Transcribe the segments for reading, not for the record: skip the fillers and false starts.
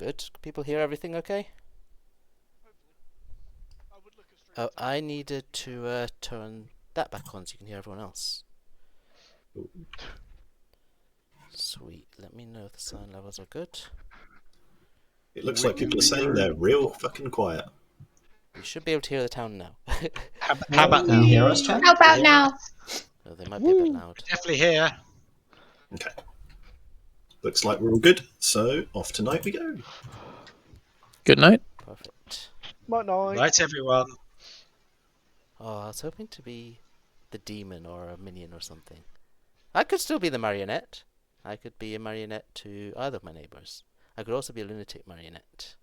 good. Can people hear everything okay? Oh, I needed to turn that back on so you can hear everyone else. Sweet. Let me know if the sound levels are good. It looks like people are saying they're real fucking quiet. You should be able to hear the town now. How about now? Can you hear us, Chad? How about now? Oh, they might be a bit loud. Definitely here. Okay. Looks like we're all good, so off tonight we go. Good night. Perfect. Right, everyone. Oh, I was hoping to be the demon or a minion or something. I could still be the marionette. I could be a marionette to either of my neighbours. I could also be a lunatic marionette.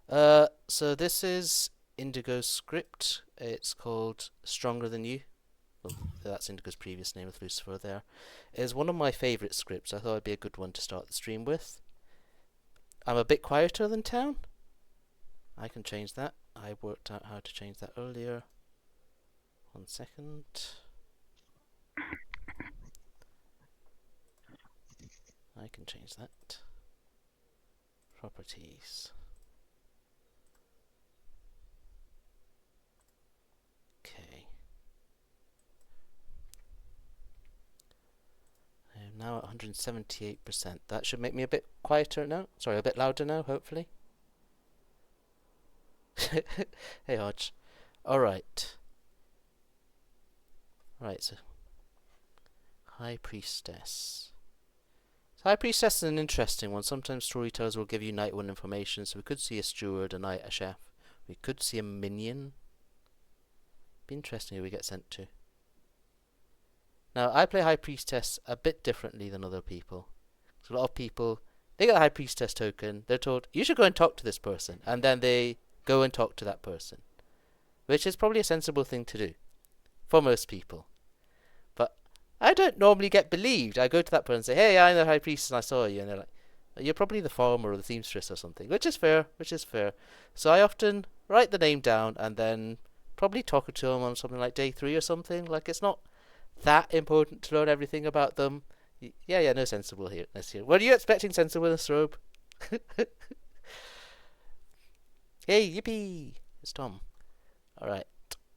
So this is Indigo's script. It's called Stronger Than You. Well, that's Indigo's previous name with Lucifer there. It is one of my favourite scripts. I thought it'd be a good one to start the stream with. I'm a bit quieter than Town. I can change that. I worked out how to change that earlier. 1 second. I can change that. Properties. Okay. I am now at 178%. That should make me a bit quieter now. Sorry, a bit louder now, hopefully. Hey, Hodge. Alright. Right, so High Priestess. So High Priestess is an interesting one. Sometimes storytellers will give you night one information, so we could see a steward, a knight, a chef. We could see a minion. Be interesting who we get sent to. Now, I play High Priestess a bit differently than other people. So a lot of people, they get a High Priestess token, they're told, you should go and talk to this person, and then they go and talk to that person. Which is probably a sensible thing to do. For most people. But I don't normally get believed. I go to that person and say, hey, I'm the High Priestess and I saw you. And they're like, you're probably the farmer or the seamstress or something. Which is fair. So I often write the name down and then probably talk to them on something like day 3 or something. Like, it's not that important to learn everything about them. Yeah, no sensible here. Were you expecting sensibleness, Robe? Hey, yippee! It's Tom. Alright.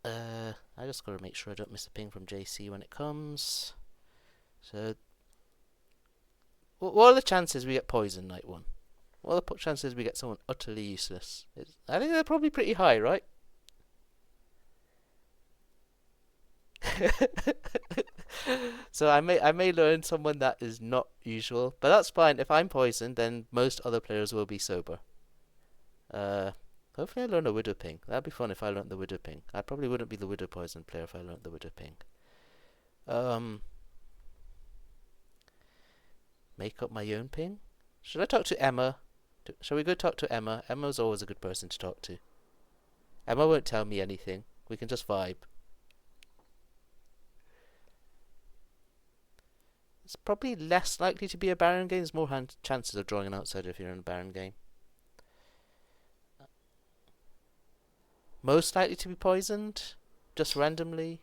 I just gotta make sure I don't miss a ping from JC when it comes. So, what are the chances we get poisoned night 1? What are the chances we get someone utterly useless? I think they're probably pretty high, right? So I may learn someone that is not usual, but that's fine. If I'm poisoned, then most other players will be sober. Hopefully I learn a Widow Ping. That'd be fun if I learnt the Widow Ping. I probably wouldn't be the Widow Poison player if I learnt the Widow Ping. Make up my own ping? Should I talk to Emma? Shall we go talk to Emma? Emma's always a good person to talk to. Emma won't tell me anything. We can just vibe. It's probably less likely to be a Baron game. There's more chances of drawing an outsider if you're in a Baron game. Most likely to be poisoned? Just randomly?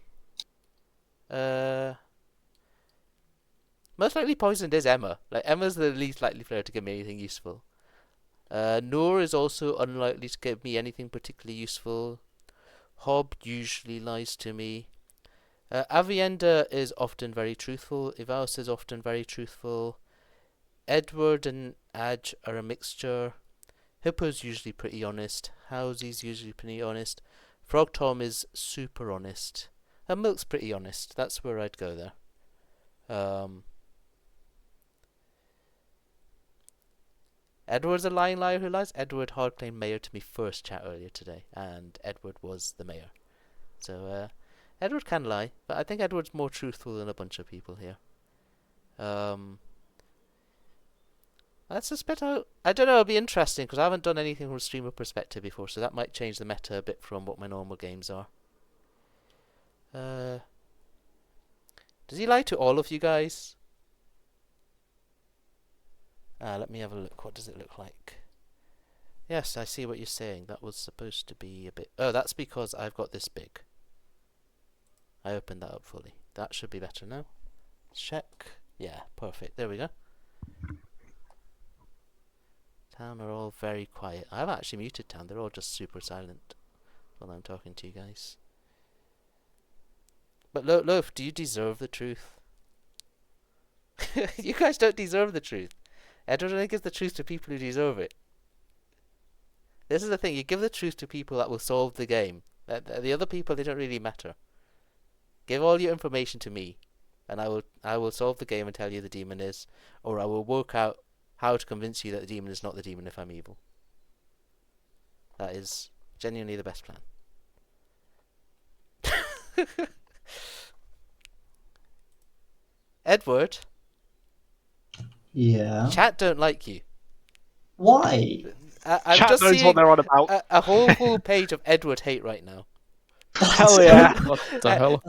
Most likely poisoned is Emma. Like, Emma's the least likely player to give me anything useful. Noor is also unlikely to give me anything particularly useful. Hob usually lies to me. Avienda is often very truthful. Ivaus is often very truthful. Edward and Adge are a mixture. Hippo's usually pretty honest. Housy's usually pretty honest. Frog Tom is super honest. And Milk's pretty honest. That's where I'd go there. Edward's a lying liar who lies. Edward hard claimed mayor to me first chat earlier today, and Edward was the mayor. So, Edward can lie, but I think Edward's more truthful than a bunch of people here. Let's just spit out. I don't know, it'll be interesting because I haven't done anything from a streamer perspective before, so that might change the meta a bit from what my normal games are. Does he lie to all of you guys? Let me have a look. What does it look like? Yes, I see what you're saying. That was supposed to be a bit... Oh, that's because I've got this big. I opened that up fully. That should be better now. Check. Yeah, perfect. There we go. Town are all very quiet. I haven't actually muted Town. They're all just super silent while I'm talking to you guys. But Loaf, do you deserve the truth? You guys don't deserve the truth. Edward only gives the truth to people who deserve it. This is the thing. You give the truth to people that will solve the game. The other people, they don't really matter. Give all your information to me, and I will solve the game and tell you the demon is, or I will work out how to convince you that the demon is not the demon if I'm evil. That is genuinely the best plan. Edward, Yeah. chat don't like you. Why? I'm Chat just knows seeing what they're on about. a whole page of Edward hate right now. Hell yeah. What the hell?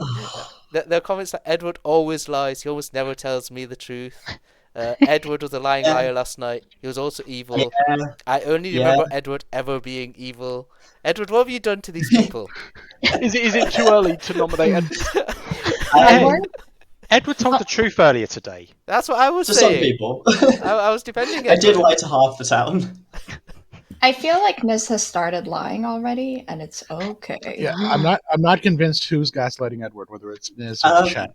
There are comments that Edward always lies. He almost never tells me the truth. Edward was a lying liar last night. He was also evil. Yeah. I only Yeah. remember Edward ever being evil. Edward, what have you done to these people? Is it too early to nominate Edward? Edward? Edward told the truth earlier today. That's what I was To some saying. people. I was defending Edward. I did lie to half the town. I feel like Niz has started lying already, and it's okay. Yeah, I'm not convinced who's gaslighting Edward, whether it's Niz or chat.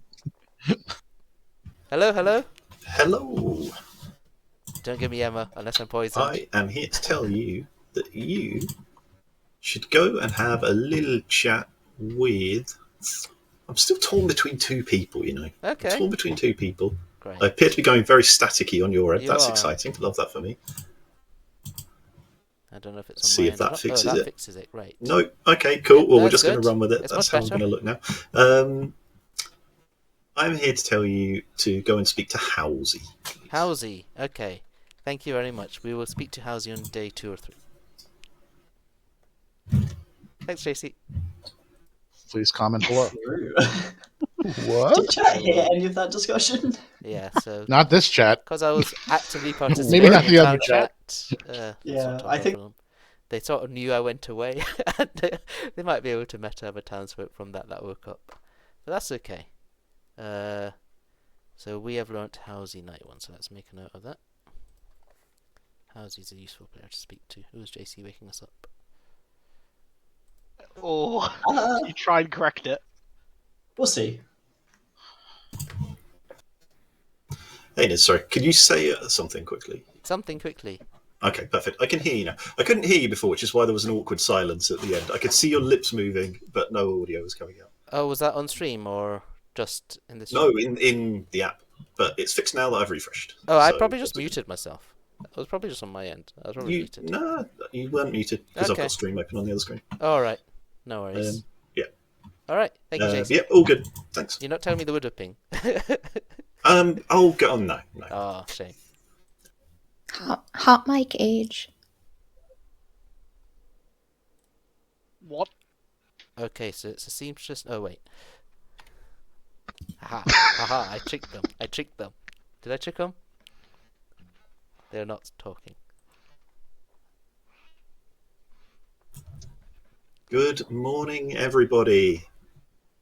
Hello, hello. Hello. Don't give me Emma unless I'm poisoned. I am here to tell you that you should go and have a little chat with. I'm still torn between two people, you know. Okay. I'm torn between two people. Great. I appear to be going very staticky on your end. You That's are. exciting. Love that for me. I don't know if it's Let's on see my if that end. fixes that it. fixes it. Great. No. Okay, cool. Well, No, we're it's just going good. to run with it. It's That's much how I'm better. going to look now. I'm here to tell you to go and speak to Halsey. Howsey. Okay. Thank you very much. We will speak to Howsey on day 2 or 3. Thanks, JC. Please comment below. Did What? chat hear any of that discussion? Yeah, so Not this chat. because I was actively participating Maybe not in the town other chat. that's Yeah, what I think- them. They sort of knew I went away, and they might be able to meta have a townsfolk from that woke up. But that's okay. So we have learnt Howsey Night 1, so let's make a note of that. Howsey's a useful player to speak to. Who is JC waking us up? Or Uh, you try and correct it. we'll see. Hey, Niz, sorry. Could you say something quickly? Something quickly. Okay, perfect. I can hear you now. I couldn't hear you before, which is why there was an awkward silence at the end. I could see your lips moving, but no audio was coming out. Oh, was that on stream or just in the No, stream? in the app. But it's fixed now that I've refreshed. Oh, I So probably just that's okay. muted myself. It was probably just on my end. I was probably You, muted. nah, you weren't muted because I've Okay. got stream open on the other screen. All right. No worries. Yeah. All right. Thank you, Jason. Yeah, all good. Thanks. You're not telling me the wood ping. I'll get on. No. Oh, shame. Hot mic age. What? Okay, so it's a seamstress. Oh wait. Haha! Haha! I tricked them. I tricked them. Did I trick them? They're not talking. Good morning, everybody.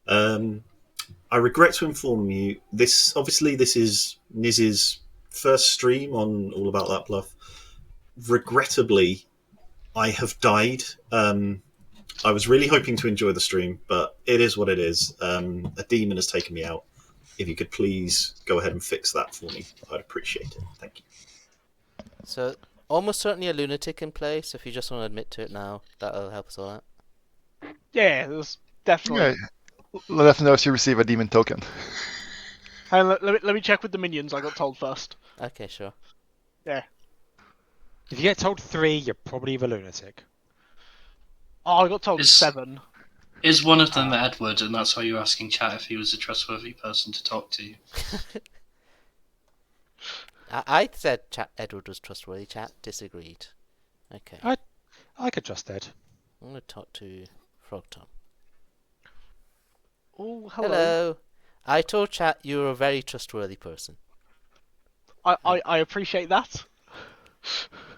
I regret to inform you, this is Niz's first stream on All About That Bluff. Regrettably, I have died. I was really hoping to enjoy the stream, but it is what it is. A demon has taken me out. If you could please go ahead and fix that for me, I'd appreciate it. Thank you. So almost certainly a lunatic in play. So if you just want to admit to it now, that'll help us all out. Yeah, there's definitely. Yeah. Let us know if you receive a demon token. And let me check with the minions. I got told first. Okay, sure. Yeah. If you get told 3, you're probably a lunatic. Oh, I got told Is- 7. Is one of them Edward, and that's why you're asking chat if he was a trustworthy person to talk to? I said Edward was trustworthy. Chat disagreed. Okay. I could trust Ed. I'm gonna talk to Frog Tom. Oh, hello. Hello. I told chat you're a very trustworthy person, I appreciate that.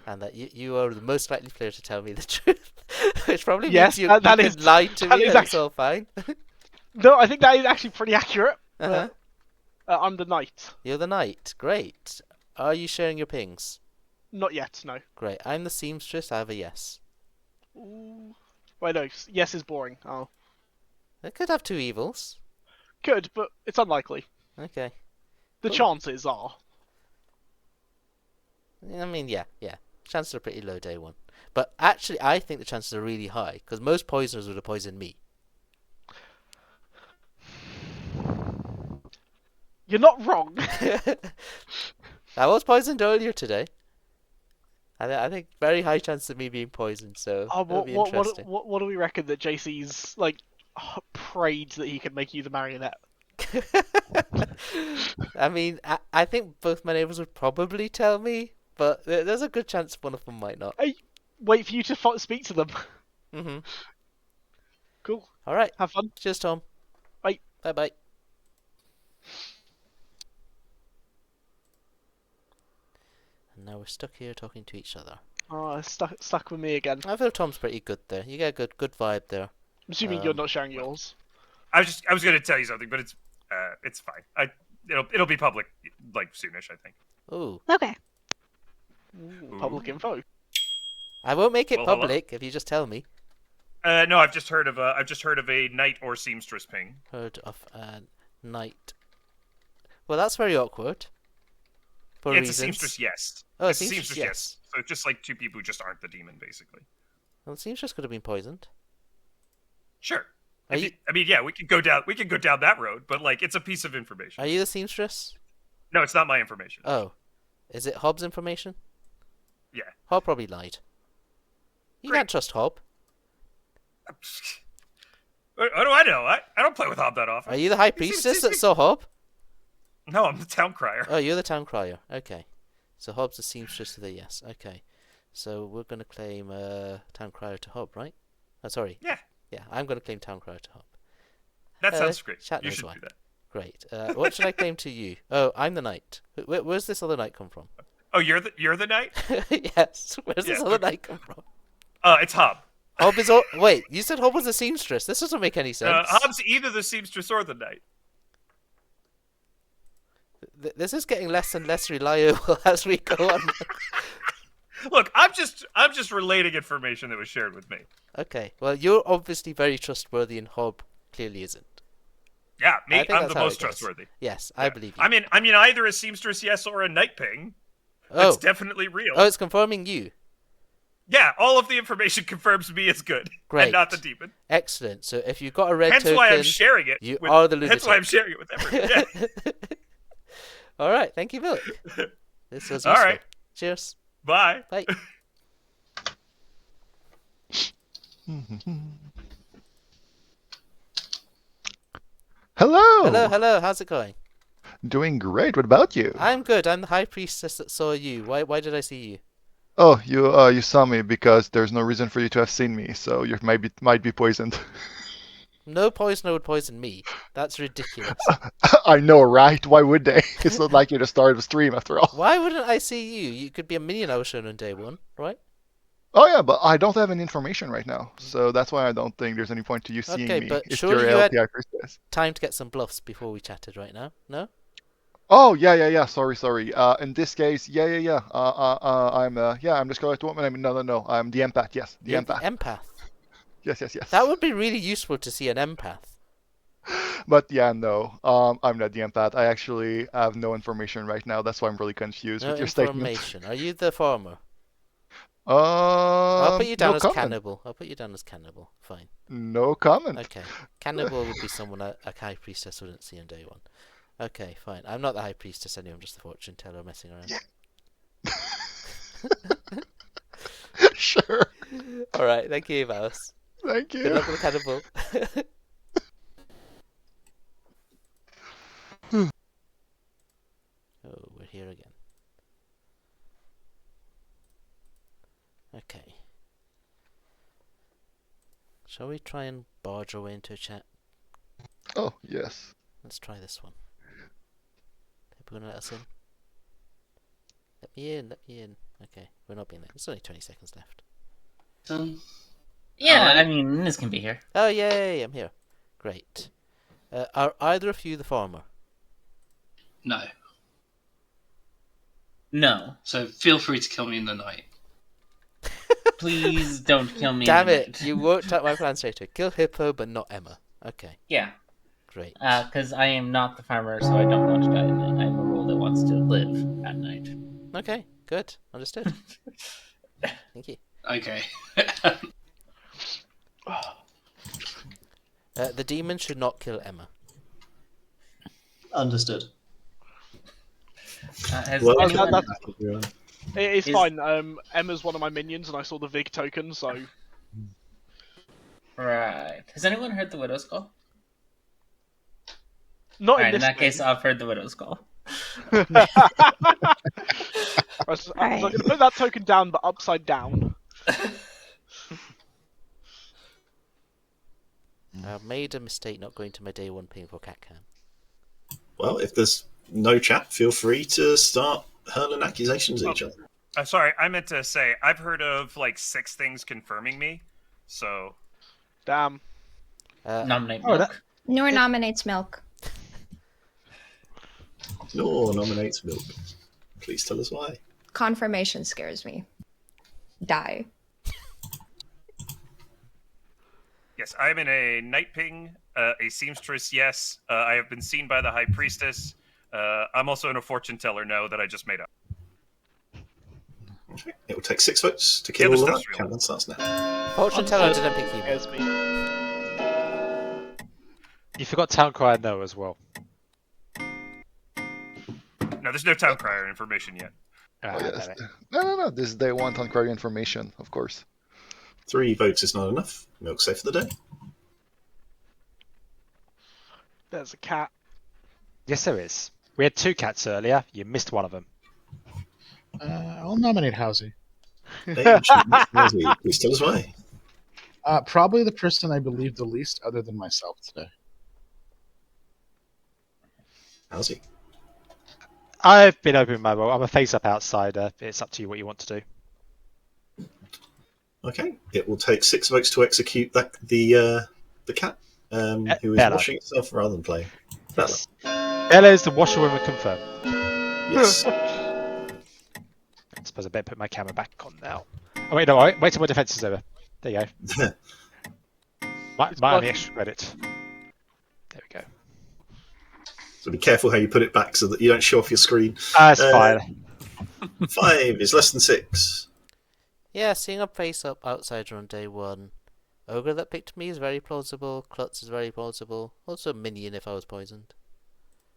and that you are the most likely player to tell me the truth. Which probably Yes, means you that can is- lie to that me is and it's actually- all fine. No, I think that is actually pretty accurate. Uh-huh. I'm the knight. You're the knight. Great. Are you sharing your pings? Not yet, no. Great. I'm the seamstress. I have a yes. Ooh. Wait, no. Yes is boring. Oh. It could have two evils. Could, but it's unlikely. Okay. The chances are. I mean, yeah. Chances are pretty low day one. But actually, I think the chances are really high, because most poisoners would have poisoned me. You're not wrong. I was poisoned earlier today. I think very high chance of me being poisoned, so it'll be interesting. What do we reckon that JC's like prayed that he could make you the marionette? I mean, I think both my neighbours would probably tell me, but there's a good chance one of them might not. Hey, wait for you to speak to them. Mm-hmm. Cool. All right. Have fun. Cheers, Tom. Bye. Bye-bye. And now we're stuck here talking to each other. Oh, stuck with me again. I feel Tom's pretty good there. You get a good vibe there. I'm assuming you're not sharing yours. I was going to tell you something, but it's fine. It'll be public like soonish, I think. Ooh. Okay. Ooh, public info. I won't make it Well, public if you just tell me. No, I've just heard of a knight or seamstress ping. Heard of a knight. Well, that's very awkward. For It's reasons. a seamstress, yes. Oh, it's a a seamstress, seamstress, yes. So it's just like two people who just aren't the demon, basically. Well, the seamstress could have been poisoned. Sure. Are you... I mean, yeah, we could go down that road, but like, it's a piece of information. Are you the seamstress? No, it's not my information. Oh, is it Hobbs' information? Yeah. Hob probably lied. You can't trust Hob. What do I know? I don't play with Hob that often. Are you the high priestess that saw Hob? No, I'm the town crier. Oh, you're the town crier. Okay. So Hobbs the seamstress to the yes. Okay. So we're going to claim town crier to Hob, right? Oh, sorry. Yeah. Yeah, I'm going to claim town crier to Hob. That sounds great. Chat You knows should why. do that. Great. What should I claim to you? Oh, I'm the knight. Where's this other knight come from? Oh, you're the knight? Yes. Where's this other knight come from? It's Hob. Hob is all... Wait, you said Hob was a seamstress. This doesn't make any sense. Hob's either the seamstress or the knight. This is getting less and less reliable as we go on. Look, I'm just relating information that was shared with me. Okay. Well, you're obviously very trustworthy, and Hob clearly isn't. Yeah, I'm I'm the most trustworthy. Yes, yeah. I believe you. I mean, either a seamstress yes or a knight ping. Oh. That's definitely real. Oh, it's confirming you. Yeah, all of the information confirms me as good, Great. and not the demon. Excellent. So if you've got a red hence token, why I'm sharing it. You are the lunatic. That's why I'm sharing it with everyone. Yeah. All right. Thank you, Billy. This was useful. All right. Cheers. Bye. Bye. Hello. Hello. How's it going? Doing great. What about you? I'm good. I'm the high priestess that saw you. Why did I see you? Oh, you saw me because there's no reason for you to have seen me, so you might be poisoned. No poisoner would poison me. That's ridiculous. I know, right? Why would they? It's not like you're the start of a stream, after all. Why wouldn't I see you? You could be a minion I was shown on day one, right? Oh yeah, but I don't have any information right now, so that's why I don't think there's any point to you seeing me. But if surely you're you had LPI priestess. time to get some bluffs before we chatted right now, no? Oh yeah. Sorry. In this case, yeah. I'm the Scarlet Woman. I mean, no. I'm the empath. Yes, the empath. The empath. Yes. That would be really useful to see an empath. But yeah, no. I'm not the empath. I actually have no information right now. That's why I'm really confused with your information. Are you the farmer? I'll I'll put you down as cannibal. Fine. No comment. Okay. Cannibal would be someone a high priestess wouldn't see on day one. Okay, fine. I'm not the high priestess anyway. I'm just the fortune teller messing around. Yeah. Sure. All right. Thank you, Mouse. Thank you. Good luck with the cannibal. Oh, we're here again. Okay. Shall we try and barge our way into a chat? Oh, yes. Let's try this one. People gonna let us in? Let me in. Okay, we're not being let. There's only 20 seconds left. Yeah, I mean, this can be here. Oh, yay, I'm here. Great. Are either of you the farmer? No. No. So feel free to kill me in the night. Please don't kill me. Damn in the it! night. You worked out my plan straight away. Kill Hippo, but not Emma. Okay. Yeah. Great. Because I am not the farmer, so I don't want to die at night. I am a role that wants to live at night. Okay. Good. Understood. Thank you. Okay. The demon should not kill Emma. Understood. Well, It's Is- fine. Emma's one of my minions, and I saw the Vig token, so Right. Has anyone heard the Widow's Call? not Alright, in in this that case, I've heard the Widow's Call. I was going to put that token down, but upside down. I made a mistake not going to my day one painful cat cam. well, if there's no chat, feel free to start hurling accusations at each other. Sorry, I meant to say I've heard of like 6 things confirming me. So Damn. Nominate Milk. Noor nominates Milk. Nor nominates Milk. Please tell us why. Confirmation scares me. Die. yes, I am in a night ping, a seamstress. Yes, I have been seen by the high priestess. I'm also in a fortune teller. No, that I just made up. Okay. It will take 6 votes to kill all of that. real. Countdown starts now. Fortune teller didn't pick you. Scares me. You forgot Town Crier No as well. No, there's no town crier information yet. Ah, yes. damn it. No. This is day one on query information, of course. 3 votes is not enough. Milk's safe for the day. There's a cat. Yes, there is. We had 2 cats earlier. You missed one of them. I'll nominate Housey. Age, please tell us why. Probably the person I believe the least, other than myself today. How's he? I've been open my role. I'm a face-up outsider. It's up to you what you want to do. Okay. It will take 6 votes to execute the cat, who is Bella. washing itself rather than playing. Yes. Bella is the washerwoman confirmed. Yes. I suppose I better put my camera back on now. Oh wait, no, wait till my defense is over. There you go. Might have the extra credit. There we go. So be careful how you put it back so that you don't show off your screen. That's fine. 5 is less than 6. Yeah, seeing a face up outsider on day one. Ogre that picked me is very plausible. Klutz is very plausible. Also a minion if I was poisoned.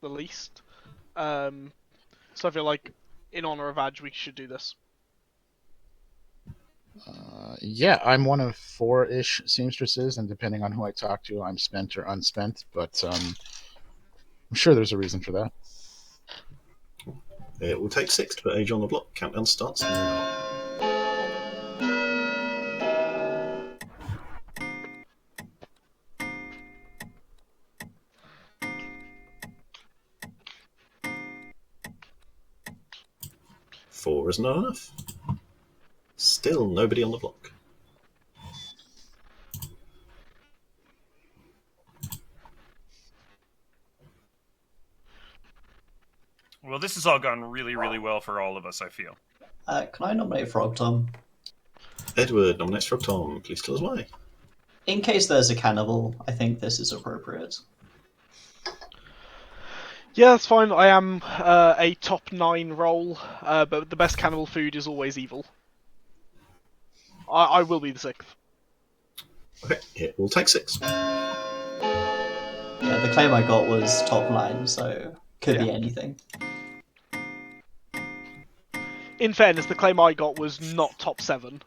The least. So I feel like, in honor of Adge, we should do this. Yeah, I'm one of 4-ish seamstresses, and depending on who I talk to, I'm spent or unspent. But I'm sure there's a reason for that. It will take 6 to put Age on the block. Countdown starts now. Four is not enough. Still nobody on the block. Well, this has all gone really, really well for all of us, I feel. Can I nominate Frog Tom? Edward nominates Frog Tom. Please tell us why. In case there's a cannibal, I think this is appropriate. Yeah, that's fine. I am a top 9 role, but the best cannibal food is always evil. I will be the 6th. Okay, it will take 6. Yeah, the claim I got was top 9, so could be anything. In fairness, the claim I got was not top 7.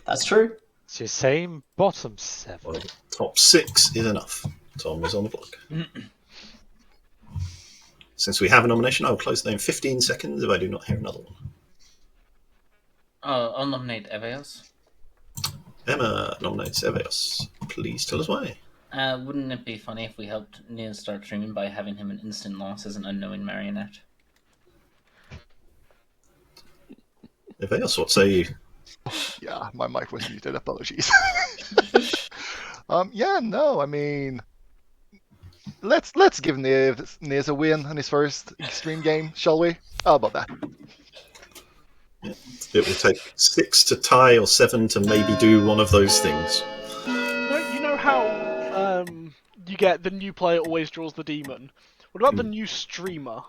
That's true. So you're saying bottom 7. Well, top 6 is enough. Tom is on the block. Since we have a nomination, I will close the name 15 seconds if I do not hear another one. I'll nominate Eveos. Emma nominates Eveos. Please tell us why. Wouldn't it be funny if we helped Neil start streaming by having him an instant loss as an unknowing marionette? Eveos, what say you? Yeah, my mic was muted. Apologies. Yeah, no, I mean, Let's give Niz a win in his first extreme game, shall we? How about that? It will take 6 to tie or 7 to maybe do one of those things. You know how you get the new player always draws the demon? What about the new streamer?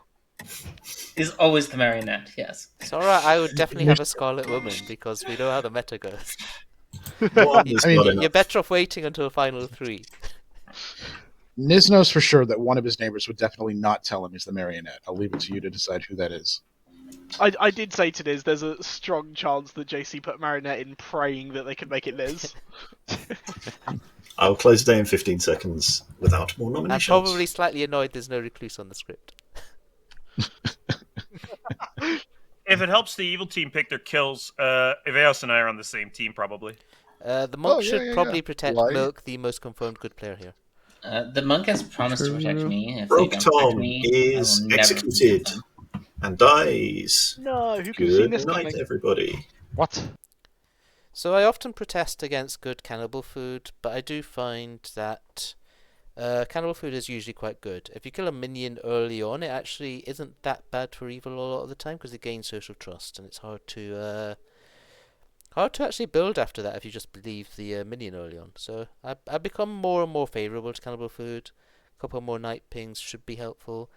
Is always the marionette, yes. It's alright, I would definitely have a Scarlet Woman because we know how the meta goes. One is not You're enough. better off waiting until final 3. Niz knows for sure that one of his neighbors would definitely not tell him he's the marionette. I'll leave it to you to decide who that is. I did say to Niz, there's a strong chance that JC put marionette in, praying that they could make it Niz. I'll close the day in 15 seconds without more I'm nominations. probably slightly annoyed there's no recluse on the script. If it helps the evil team pick their kills, Eveos and I are on the same team, probably. The monk should probably protect Milk, the most confirmed good player here. The monk has promised to protect me. If Rogue they don't protect Tom me, is I will never executed forgive them. and dies. No, who could have seen Good this night, coming? everybody. What? So I often protest against good cannibal food, but I do find that cannibal food is usually quite good. If you kill a minion early on, it actually isn't that bad for evil a lot of the time because it gains social trust, and it's hard to actually build after that if you just believe the minion early on. So I've become more and more favourable to cannibal food. A couple more night pings should be helpful.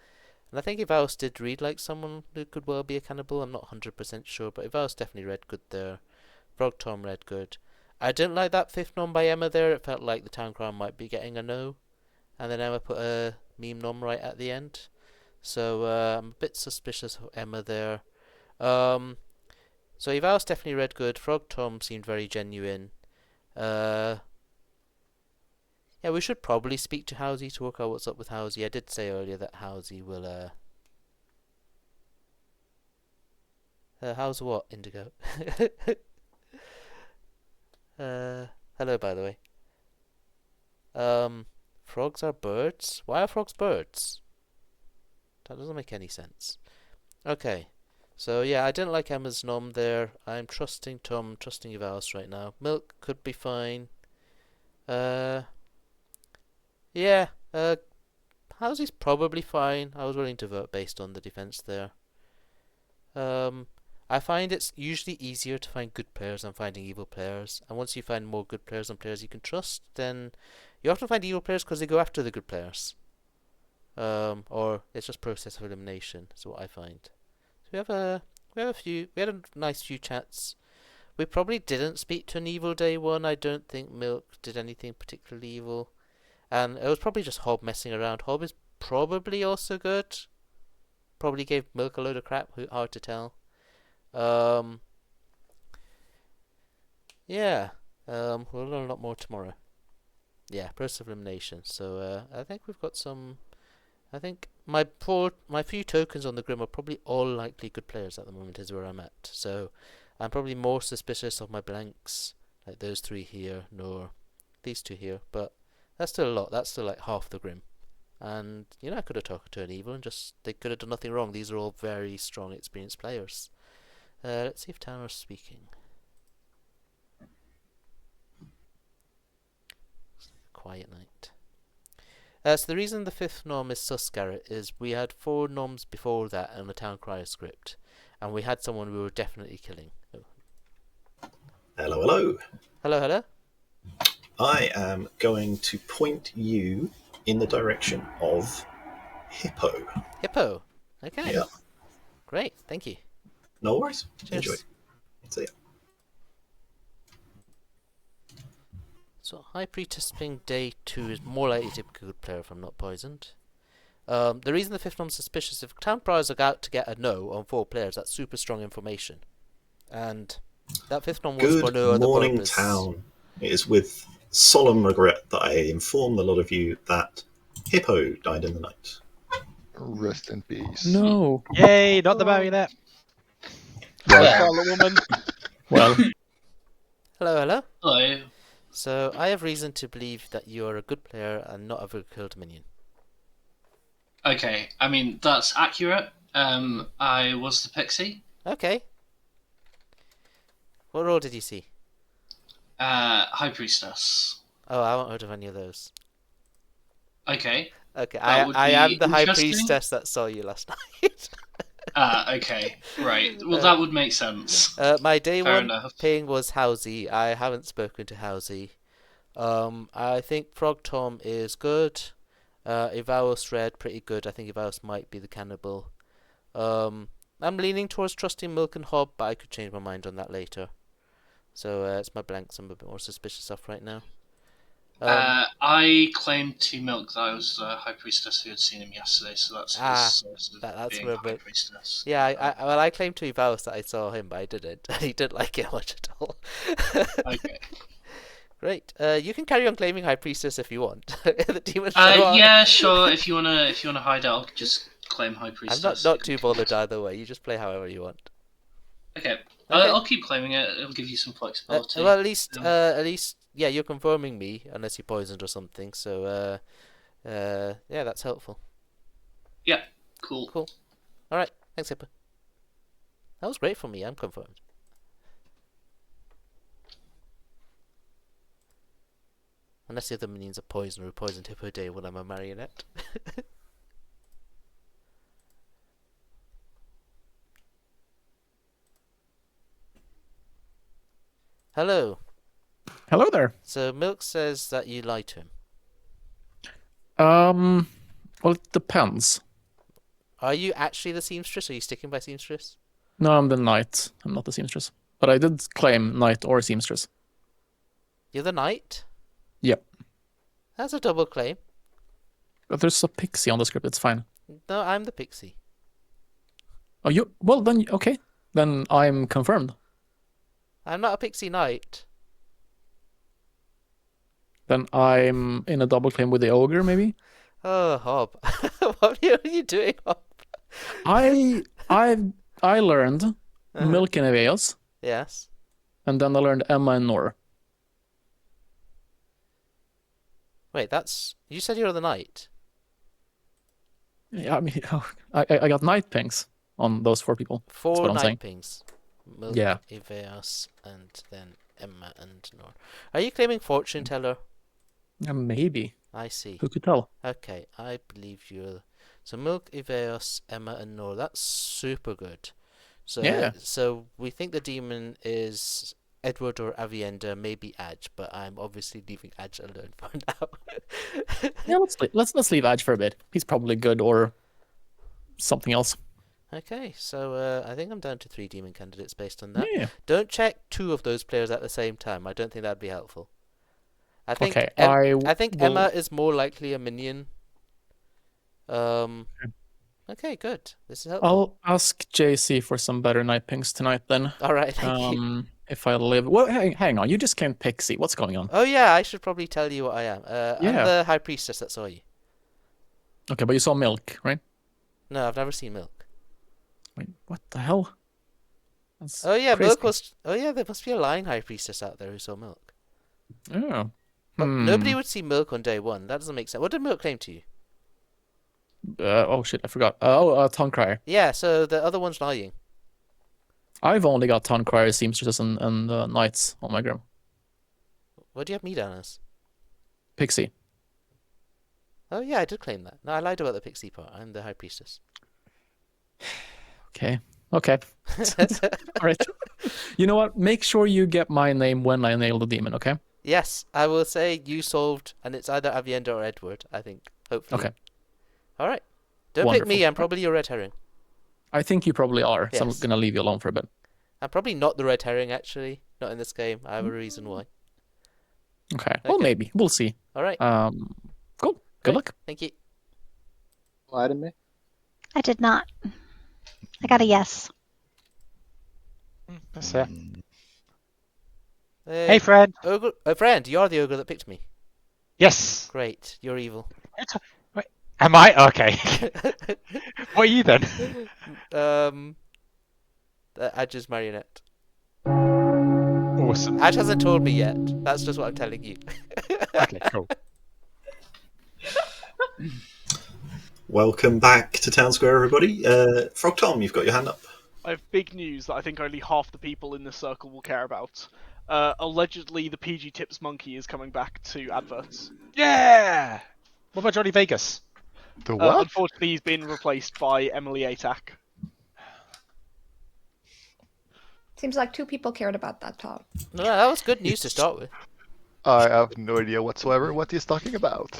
And I think Evaus did read like someone who could well be a cannibal. I'm not 100% sure, but Evaus definitely read good there. Frog Tom read good. I didn't like that 5th nom by Emma there. It felt like the town crown might be getting a no. And then Emma put a meme nom right at the end. So I'm a bit suspicious of Emma there. So Evaus definitely read good. Frog Tom seemed very genuine. Yeah, we should probably speak to Housie to work out what's up with Housie. I did say earlier that Housie will how's what, Indigo? Hello, by the way. Frogs are birds? Why are frogs birds? That doesn't make any sense. Okay. So, yeah, I didn't like Emma's nom there. I'm trusting Tom, trusting Evalis right now. Milk could be fine. Yeah. Housie's probably fine. I was willing to vote based on the defense there. I find it's usually easier to find good players than finding evil players. And once you find more good players and players you can trust, then you often find evil players because they go after the good players. Or it's just process of elimination. Is what I find. So we had a nice few chats. We probably didn't speak to an evil day one. I don't think Milk did anything particularly evil. And it was probably just Hob messing around. Hob is probably also good. Probably gave Milk a load of crap. Hard to tell. Yeah. We'll learn a lot more tomorrow. Yeah, process of elimination. So I think we've got some. I think my few tokens on the Grim are probably all likely good players at the moment. Is where I'm at. So I'm probably more suspicious of my blanks, like those 3 here, nor these 2 here. But that's still a lot. That's still like half the Grim. And I could have talked to an evil and just they could have done nothing wrong. These are all very strong, experienced players. Let's see if Tanner's speaking. Quiet night. So the reason the 5th nom is sus, Garrett, is we had 4 noms before that on the Town Crier script, and we had someone we were definitely killing. Oh. Hello, hello. Hello, hello. I am going to point you in the direction of Hippo. Hippo. Okay. Yeah. Great. Thank you. No worries. Cheers. Enjoy. See ya. So High Priestess being day 2 is more likely to be a good player if I'm not poisoned. The reason the 5th nom's suspicious, if Town Criers are out to get a no on 4 players, that's super strong information. And that 5th nom was for no other Good morning, purpose. town. It is with solemn regret that I inform a lot of you that Hippo died in the night. Rest in peace. No. Yay, not the marionette. Scarlet Woman. Well. Hello, hello. Hello. So I have reason to believe that you are a good player and not ever killed a minion. Okay, I mean, that's accurate. I was the pixie. Okay. What role did you see? High Priestess. Oh, I haven't heard of any of those. Okay. Okay, That would I be am the High interesting. Priestess that saw you last night. Okay, right. Well, that would make sense. My day Fair one enough. ping was Housie. I haven't spoken to Housie. I think Frog Tom is good. Evaros Red, pretty good. I think Evaros might be the cannibal. I'm leaning towards trusting Milk and Hob, but I could change my mind on that later. So it's my blanks I'm a bit more suspicious of right now. I claimed to Milk that I was the High Priestess who had seen him yesterday, so that's his source of that's being where High Priestess. Yeah, I claimed to Evaros that I saw him, but I didn't. He didn't like it much at all. Okay. Great. You can carry on claiming High Priestess if you want. The demon show up. Yeah, sure. If you wanna hide out, I'll just claim High Priestess. I'm not too bothered either way. You just play however you want. Okay. I'll keep claiming it. It'll give you some flexibility. Well, at least, yeah, you're confirming me, unless you're poisoned or something. So, yeah, that's helpful. Yeah. Cool. Cool. All right. Thanks, Hipper. That was great for me. I'm confirmed. Unless the other minions are poisoned or poisoned Hippo Day when I'm a marionette. Hello. Hello there. So Milk says that you lied to him. Well, it depends. Are you actually the seamstress? Are you sticking by seamstress? No, I'm the knight. I'm not the seamstress. But I did claim knight or seamstress. You're the knight? Yep. That's a double claim. But there's a pixie on the script. It's fine. No, I'm the pixie. Oh, you? Well, then okay. Then I'm confirmed. I'm not a pixie knight. Then I'm in a double claim with the ogre, maybe. Oh, Hob. What are you doing, Hob? I learned Milk and Eveos. Yes. And then I learned Emma and Nor. Wait, you said you were the knight. Yeah, I mean, I got night pings on those 4 people. That's 4 what I'm night saying. pings. Milk, Yeah. Eveos, and then Emma and Nor. Are you claiming fortune teller? Maybe. I see. Who could tell? Okay, I believe you. So Milk, Eveos, Emma, and Nor. That's super good. So Yeah. So we think the demon is Edward or Avienda, maybe Adge, but I'm obviously leaving Adge alone for now. Yeah, let's leave Adge for a bit. He's probably good or something else. Okay, so I think I'm down to 3 demon candidates based on that. Yeah. Don't check 2 of those players at the same time. I don't think that'd be helpful. I think Okay, I think Emma is more likely a minion. Okay, good. This is helpful. I'll ask JC for some better night pings tonight then. All right, thank you. If I live... Well, hang on. You just came Pixie. What's going on? Oh, yeah, I should probably tell you what I am. I'm the High Priestess that saw you. Okay, but you saw Milk, right? No, I've never seen Milk. Wait, what the hell? That's Oh, yeah, crazy. Milk was... Oh, yeah, there must be a lying High Priestess out there who saw Milk. Oh. But nobody would see Milk on day 1. That doesn't make sense. What did Milk claim to you? Oh, shit, I forgot. Tongue Crier. Yeah, so the other one's lying. I've only got Tongue Crier, Seamstresses, and Knights on my gram. What do you have me down as? Pixie. Oh, yeah, I did claim that. No, I lied about the pixie part. I'm the High Priestess. Okay. All right. You know what? Make sure you get my name when I nail the demon, okay? Yes, I will say you solved, and it's either Avienda or Edward, I think. Hopefully. Okay. All right. Don't pick me. I'm probably your red herring. I think you probably are, so I'm Yes. going to leave you alone for a bit. I'm probably not the red herring, actually. Not in this game. I have a reason why. Okay. Well, maybe. We'll see. All right. Cool. Good luck. Thank you. Lie to me? I did not. I got a yes. That's it. Hey, friend. Ogre, friend, you're the ogre that picked me. Yes. Great. You're evil. Wait, am I? Okay. What are you then? Adge's marionette. Awesome. Adge hasn't told me yet. That's just what I'm telling you. Okay, cool. Welcome back to Town Square, everybody. Frog Tom, you've got your hand up. I have big news that I think only half the people in this circle will care about. Allegedly, the PG Tips monkey is coming back to adverts. Yeah! What about Johnny Vegas? The what? Unfortunately, he's been replaced by Emily Atack. Seems like 2 people cared about that, Tom. No, that was good news to start with. I have no idea whatsoever what he's talking about.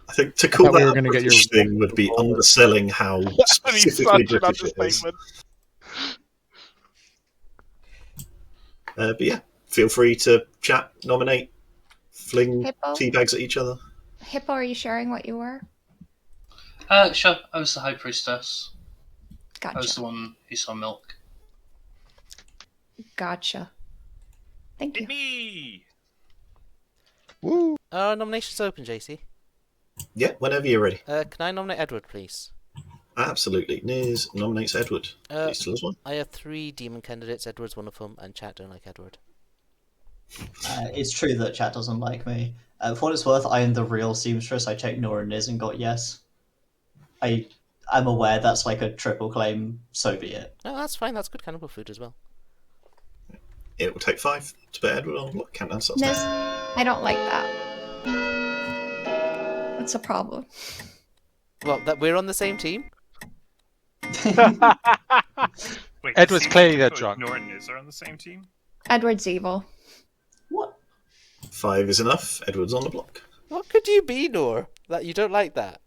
I think to call thought we that were a gonna get your British thing would be underselling how specifically such an British it is. understatement. But yeah, feel free to chat, nominate, fling Hippo? tea bags at each other. Hippo, are you sharing what you were? Sure. I was the High Priestess. Gotcha. I was the one who saw Milk. Gotcha. Thank you. Me. Woo! Nominations open, JC. Yeah, whenever you're ready. Can I nominate Edward, please? Absolutely. Niz nominates Edward. Please tell us one. I have 3 demon candidates. Edward's one of them, and chat don't like Edward. It's true that chat doesn't like me. For what it's worth, I am the real seamstress. I checked Nora and Niz and got yes. I'm aware that's like a triple claim, so be it. No, that's fine. That's good cannibal food as well. It will take 5 to put Edward on block. Countdown starts Niz, now. I don't like that. That's a problem. Well, that we're on the same team. Wait, Edward's the clearly season the drunk. Norton is on the same team. Edward's evil. What? 5 is enough. Edward's on the block. What could you be, Nor? That you don't like that?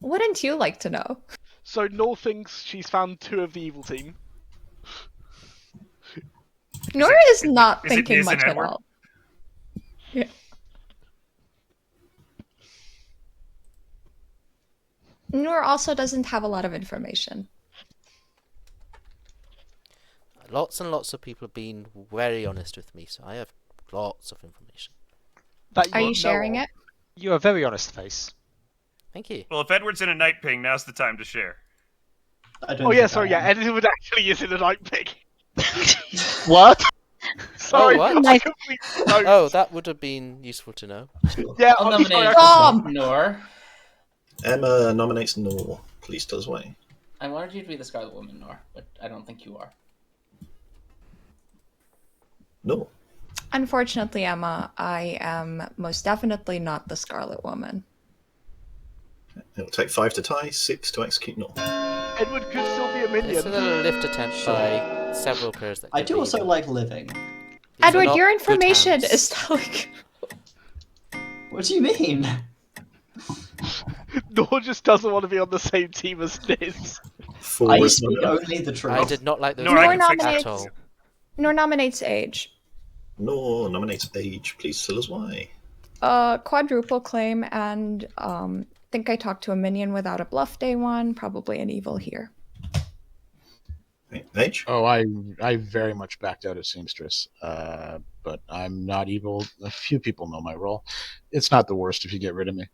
Wouldn't you like to know? So Nor thinks she's found 2 of the evil team. Nora is not is it thinking Niz and much at Edward? all. Yeah. Nora also doesn't have a lot of information. Lots and lots of people have been very honest with me, so I have lots of information. Are you sharing it? You're a very honest face. Thank you. Well, if Edward's in a night ping, now's the time to share. Oh yeah, sorry, yeah, Edward actually is in a night pig. What? Sorry, what? I completely don't. Oh, that would have been useful to know. Yeah, I'll I'm sorry, nominate Tom! Nor. Emma nominates Nor. Please tell us why. I wanted you to be the Scarlet Woman, Nor, but I don't think you are. Nor. Unfortunately, Emma, I am most definitely not the Scarlet Woman. It will take 5 to tie, 6 to execute Nor. Edward could still be a minion. It's a little lift attempt by several players. That I could do be also evil. like living. These are Edward, not your good information hands. is telling. What do you mean? Nor just doesn't want to be on the same team as Niz. 4 I is speak not enough. only the truth. I did not like those Nor, I Nor can fix at that. nominates. all. Nor nominates age. Nor nominates Age. Please tell us why. Quadruple claim and think I talked to a minion without a bluff day 1. Probably an evil here. Right, Age? Oh, I very much backed out of seamstress, but I'm not evil. A few people know my role. It's not the worst if you get rid of me.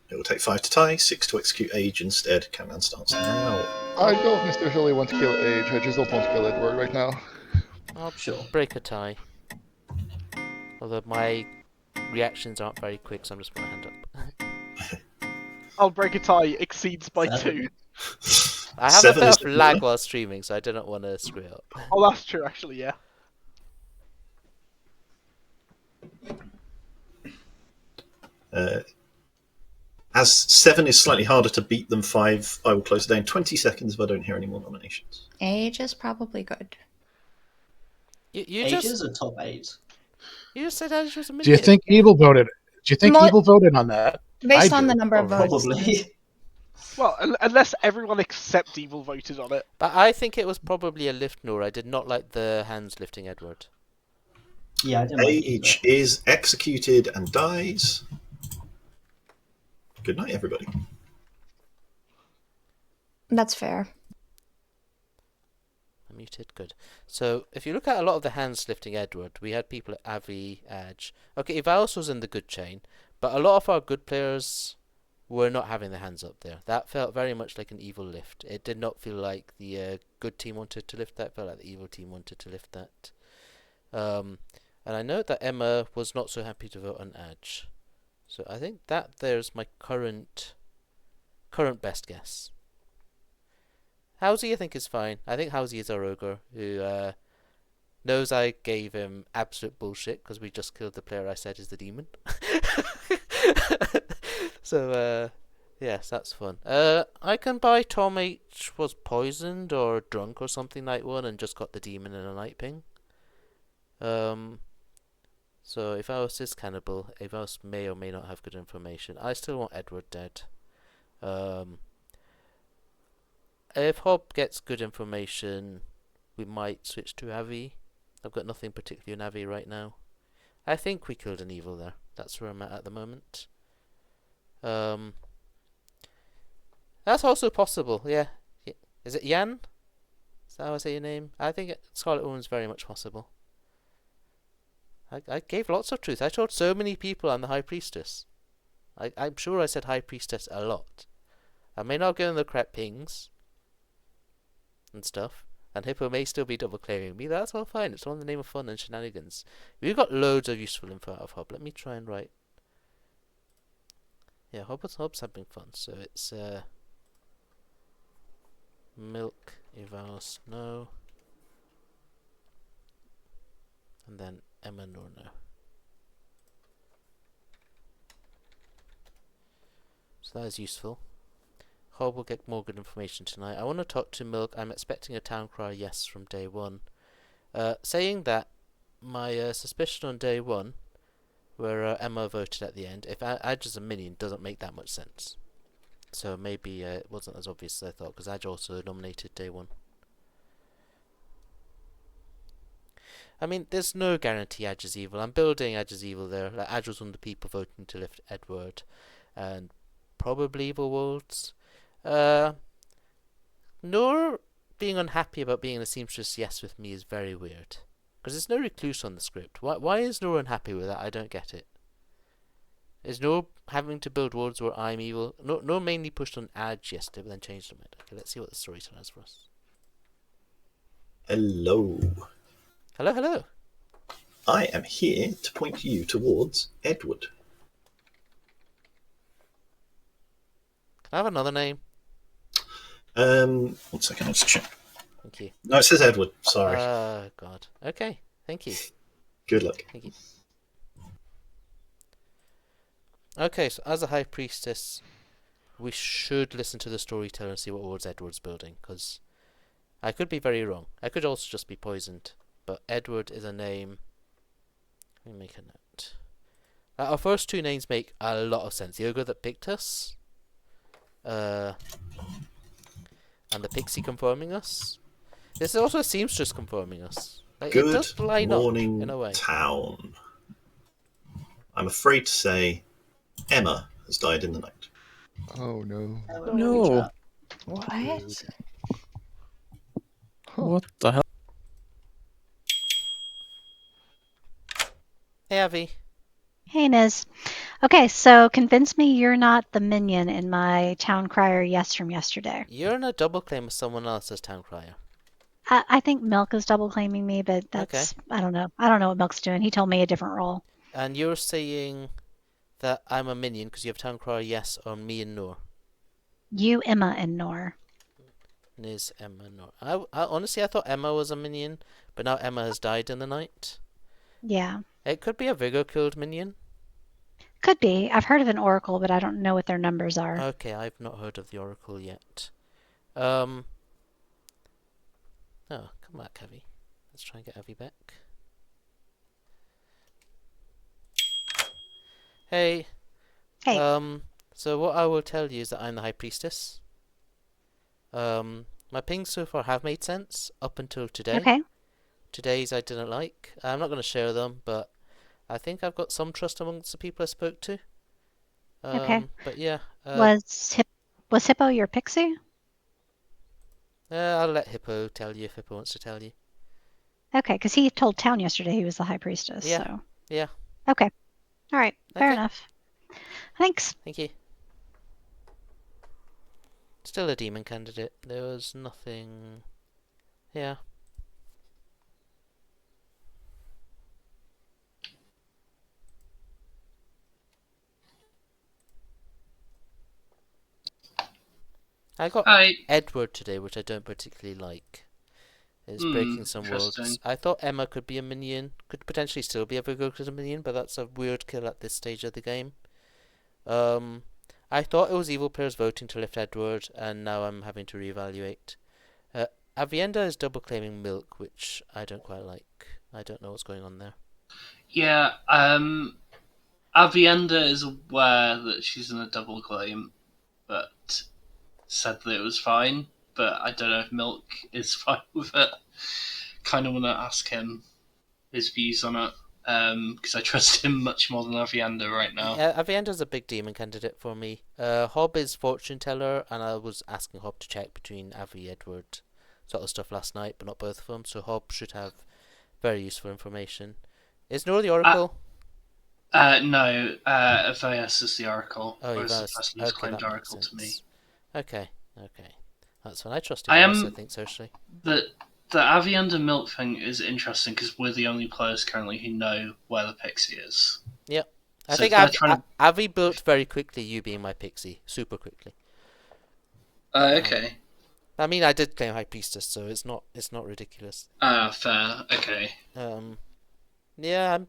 It will take 5 to tie, 6 to execute Age instead. Countdown starts now. I don't necessarily want to kill Age. I just don't want to kill Edward right now. I'll Sure. break a tie. Although my reactions aren't very quick, so I'm just going to hand up. I'll break a tie exceeds by 2. I have a 7 bit is of good lag enough. while streaming, so I didn't want to screw it up. Oh, that's true, actually, yeah. As 7 is slightly harder to beat than 5, I will close it down 20 seconds if I don't hear any more nominations. Age is probably good. You Age just is a top 8. you just said Age was a minion. Do you think evil voted? Do you think Mo- evil voted on that? Based I on do. the number of votes. Probably. Well, unless everyone except evil voted on it. But I think it was probably a lift, Nor. I did not like the hands lifting Edward. Yeah, I didn't like it Age either. is executed and dies. Good night, everybody. That's fair. I'm muted, good. So, if you look at a lot of the hands lifting Edward, we had people at Avi, Edge. Okay, Ivalos was in the good chain, but a lot of our good players were not having their hands up there. That felt very much like an evil lift. It did not feel like the good team wanted to lift that. It felt like the evil team wanted to lift that. And I know that Emma was not so happy to vote on Edge. So I think that there's my current best guess. Housie I think is fine. I think Housie is our ogre who knows I gave him absolute bullshit because we just killed the player I said is the demon. So, yes, that's fun. I can buy Tom H was poisoned or drunk or something like one and just got the demon in a night ping. So if I was this cannibal, if I was may or may not have good information, I still want Edward dead. If Hob gets good information, we might switch to Avi. I've got nothing particularly on Avi right now. I think we killed an evil there. That's where I'm at the moment. That's also possible, yeah. Is it Jan? Is that how I say your name? I think Scarlet Woman's very much possible. I gave lots of truth. I told so many people I'm the High Priestess. I'm sure I said High Priestess a lot. I may not get in the correct pings and stuff, and Hippo may still be double claiming me. That's all fine. It's all in the name of fun and shenanigans. We've got loads of useful info out of Hob. Let me try and write. Yeah, Hob's having fun. So it's Milk, Eval, Snow, and then Emma Norno. So that is useful. Hob will get more good information tonight. I want to talk to Milk. I'm expecting a town crier yes from day one. Saying that, my suspicion on day one, where Emma voted at the end, if Adge is a minion, doesn't make that much sense. So maybe it wasn't as obvious as I thought, because Adge also nominated day one. I mean, there's no guarantee Adge is evil. I'm building Adge is evil there. Like, Adge was one of the people voting to lift Edward, and probably evil wolves. Noor being unhappy about being a seamstress yes with me is very weird. Because there's no recluse on the script. Why is Noor unhappy with that? I don't get it. Is Noor having to build worlds where I'm evil? Noor mainly pushed on Adge yesterday, but then changed her mind. Okay, let's see what the storyteller has for us. Hello. Hello, hello. I am here to point you towards Edward. Can I have another name? 1 second, let's check. Thank you. No, it says Edward. Sorry. Oh, God. Okay, thank you. Good luck. Thank you. Okay, so as a High Priestess, we should listen to the storyteller and see what worlds Edward's building, because I could be very wrong. I could also just be poisoned, but Edward is a name. Let me make a note. Our first two names make a lot of sense. The ogre that picked us, and the pixie confirming us. This is also a seamstress confirming us. Like, Good it does line morning, up in a way. town. I'm afraid to say Emma has died in the night. Oh no. No. What? What the hell? Hey, Avi. Hey, Niz. Okay, so convince me you're not the minion in my town crier yes from yesterday. You're in a double claim with someone else as town crier. I think Milk is double claiming me, but that's Okay. I don't know. I don't know what Milk's doing. He told me a different role. And you're saying that I'm a minion because you have town crier yes on me and Noor. You, Emma, and Nor. Niz, Emma, Noor. I honestly I thought Emma was a minion, but now Emma has died in the night. Yeah. It could be a Vigor killed minion. Could be. I've heard of an oracle, but I don't know what their numbers are. Okay, I've not heard of the Oracle yet. Oh, come back, Avi. Let's try and get Avi back. Hey. Hey. So what I will tell you is that I'm the High Priestess. My pings so far have made sense up until today. Okay. Today's I didn't like. I'm not going to share them, but I think I've got some trust amongst the people I spoke to. Okay. But yeah. Was Hippo your pixie? I'll let Hippo tell you if Hippo wants to tell you. Okay, because he told Town yesterday he was the High Priestess. Yeah. So. Yeah. Okay. All right. Fair Okay. enough. Thanks. Thank you. Still a demon candidate. There was nothing. Yeah. I got Hi. Edward today, which I don't particularly like. Is breaking some interesting. worlds. I thought Emma could be a minion, could potentially still be a very good as a minion, but that's a weird kill at this stage of the game. I thought it was evil players voting to lift Edward, and now I'm having to reevaluate. Avienda is double claiming Milk, which I don't quite like. I don't know what's going on there. Yeah, Avienda is aware that she's in a double claim, but said that it was fine. But I don't know if Milk is fine with it. Kind of want to ask him his views on it, because I trust him much more than Avienda right now. Yeah, Avienda's a big demon candidate for me. Hob is fortune teller, and I was asking Hob to check between Avi, Edward, sort of stuff last night, but not both of them. So Hob should have very useful information. Is Nora the Oracle? No, Avias is the Oracle. Oh, or is the Yvas. person who's Okay, claimed that makes Oracle to me. sense. Okay. That's fine. I trust I Yvas, I am- think, socially. The Avienda Milk thing is interesting because we're the only players currently who know where the pixie is. Yep. I So think if they're trying to- Avi built very quickly, you being my pixie. Super quickly. Okay. I mean, I did claim High Priestess, so it's not ridiculous. Fair. Okay. Yeah,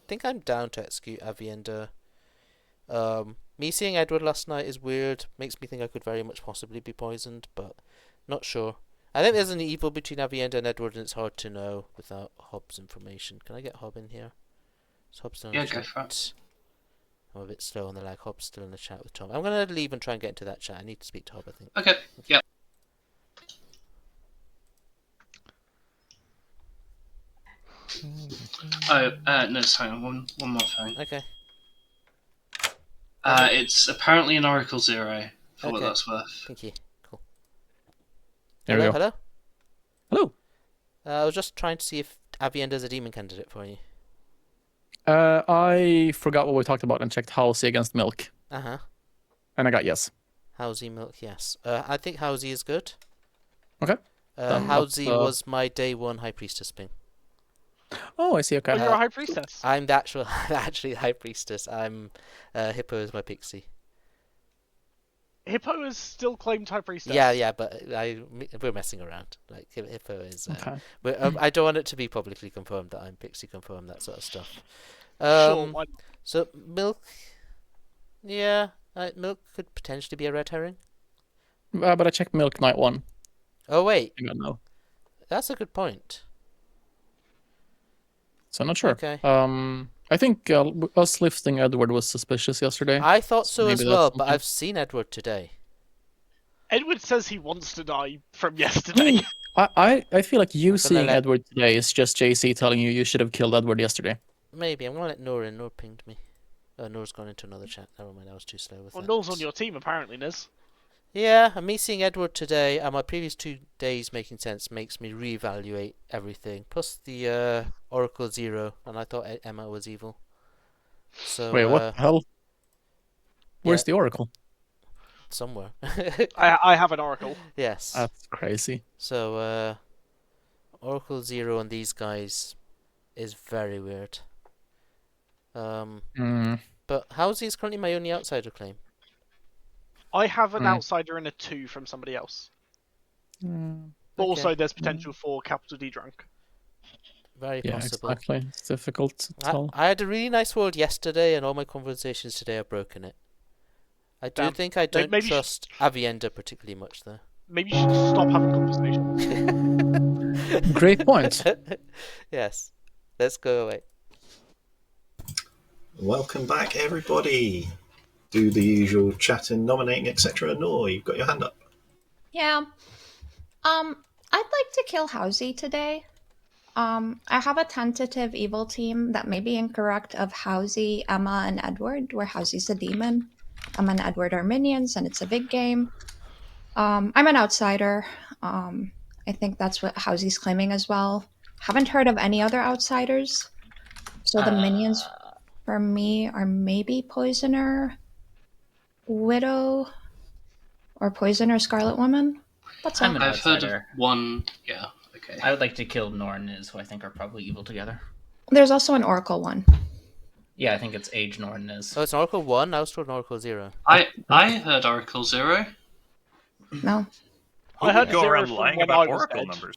think I'm down to execute Avienda. Me seeing Edward last night is weird. Makes me think I could very much possibly be poisoned, but not sure. I think there's an evil between Avienda and Edward, and it's hard to know without Hobbs' information. Can I get Hob in here? Is Hob still in the Go chat? for it. I'm a bit slow on the lag. Hob's still in the chat with Tom. I'm going to leave and try and get into that chat. I need to speak to Hob, I think. Okay, yep. No, sorry, one more thing. Okay. It's apparently an Oracle 0, for what Okay. that's worth. Thank you. Cool. There we hello, go. hello? Hello. I was just trying to see if Avienda's a demon candidate for you. I forgot what we talked about and checked Halsey against Milk. Uh-huh. And I got yes. Housey Milk, yes. I think Housey is good. Okay. Housey was my day one High Priestess ping. Oh, I see. Okay. Oh, you're a High Priestess. I'm the actually High Priestess. I'm Hippo is my pixie. Hippo is still claimed High Priestess. Yeah, but we're messing around. Like Hippo is. Okay. I don't want it to be publicly confirmed that I'm pixie confirmed, that sort of stuff. Sure. Why not? So Milk, yeah, Milk could potentially be a red herring. But I checked Milk night 1. Oh wait, I don't know. that's a good point. So I'm not sure. Okay. I think us lifting Edward was suspicious yesterday. I thought so Maybe as that's well, but something. I've seen Edward today. Edward says he wants to die from yesterday. I feel like you gonna seeing let- Edward today is just JC telling you should have killed Edward yesterday. Maybe I'm gonna let Nora in. Nora pinged me. Nora's gone into another chat. Never mind, I was too slow with Well, that. Noel's on your team apparently, Niz. Yeah, and me seeing Edward today and my previous 2 days making sense makes me reevaluate everything. Plus the Oracle 0, and I thought Emma was evil. So Wait, what the hell? Where's the Oracle? Somewhere. I have an Oracle. Yes. That's crazy. So Oracle 0 on these guys is very weird. But Housey is currently my only outsider claim. I have an outsider and a 2 from somebody else. But also, there's potential for capital D drunk. Very possible. Exactly. It's difficult to tell. I had a really nice world yesterday, and all my conversations today have broken it. I do Damn. think I don't Maybe trust Avienda particularly much, though. Maybe you should just stop having conversations. Great point. Yes. Let's go away. Welcome back, everybody. Do the usual chatting, nominating, etc. Nor, you've got your hand up. Yeah. I'd like to kill Housey today. I have a tentative evil team that may be incorrect of Housey, Emma, and Edward, where Housey's a demon. Emma and Edward are minions, and it's a big game. I'm an outsider. I think that's what Housey's claiming as well. Haven't heard of any other outsiders. So the minions for me are maybe Poisoner, Widow, or Poisoner Scarlet Woman. That's all. I'm an I've heard of outsider. one. Yeah, okay. I would like to kill Nor and Niz, who I think are probably evil together. There's also an Oracle one. Yeah, I think it's Age Nor and Niz. Oh, it's an Oracle 1? I was told an Oracle 0. I heard Oracle 0. No. I heard Go 0 around from lying when about I was Oracle dead. numbers.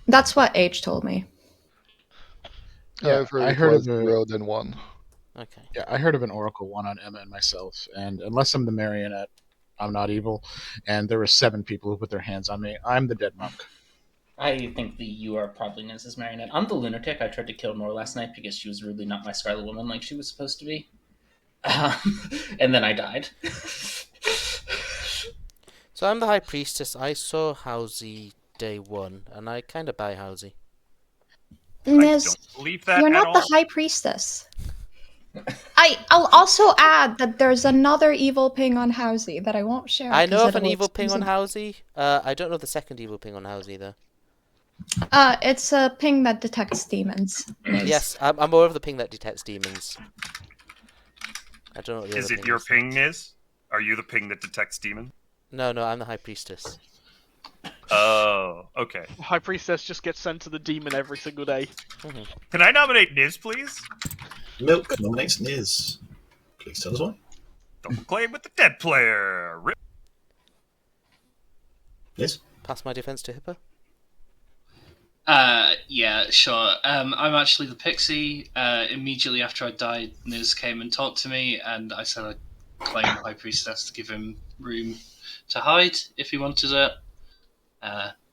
That's what H told me. Yeah, I've heard I it heard was of a 0 then 1. Okay. yeah, I heard of an Oracle one on Emma and myself, and unless I'm the marionette, I'm not evil. And there were 7 people who put their hands on me. I'm the dead monk. I think you are probably Niz's marionette. I'm the lunatic. I tried to kill Nor last night because she was really not my Scarlet Woman like she was supposed to be. And then I died. So I'm the High Priestess. I saw Housie day 1, and I kind of buy Housie. Niz, I don't believe that you're at not all. the High Priestess. I'll also add that there's another evil ping on Housie that I won't share. I know 'cause of an it'll evil ping on expose Housie. I don't know the second evil ping on Housie, though. it. It's a ping that detects demons. Niz. Yes, I'm more of the ping that detects demons. I don't know what the Is other it ping your is. ping, Niz? Are you the ping that detects demon? No, I'm the High Priestess. Oh, okay. High Priestess just gets sent to the demon every single day. Can I nominate Niz, please? Milk nominates Niz. Please tell us why. Double claim with the dead player. Rip. Niz? Pass my defense to Hippo. Yeah, sure. I'm actually the pixie. Immediately after I died, Niz came and talked to me, and I said I'd claim High Priestess to give him room to hide if he wanted it.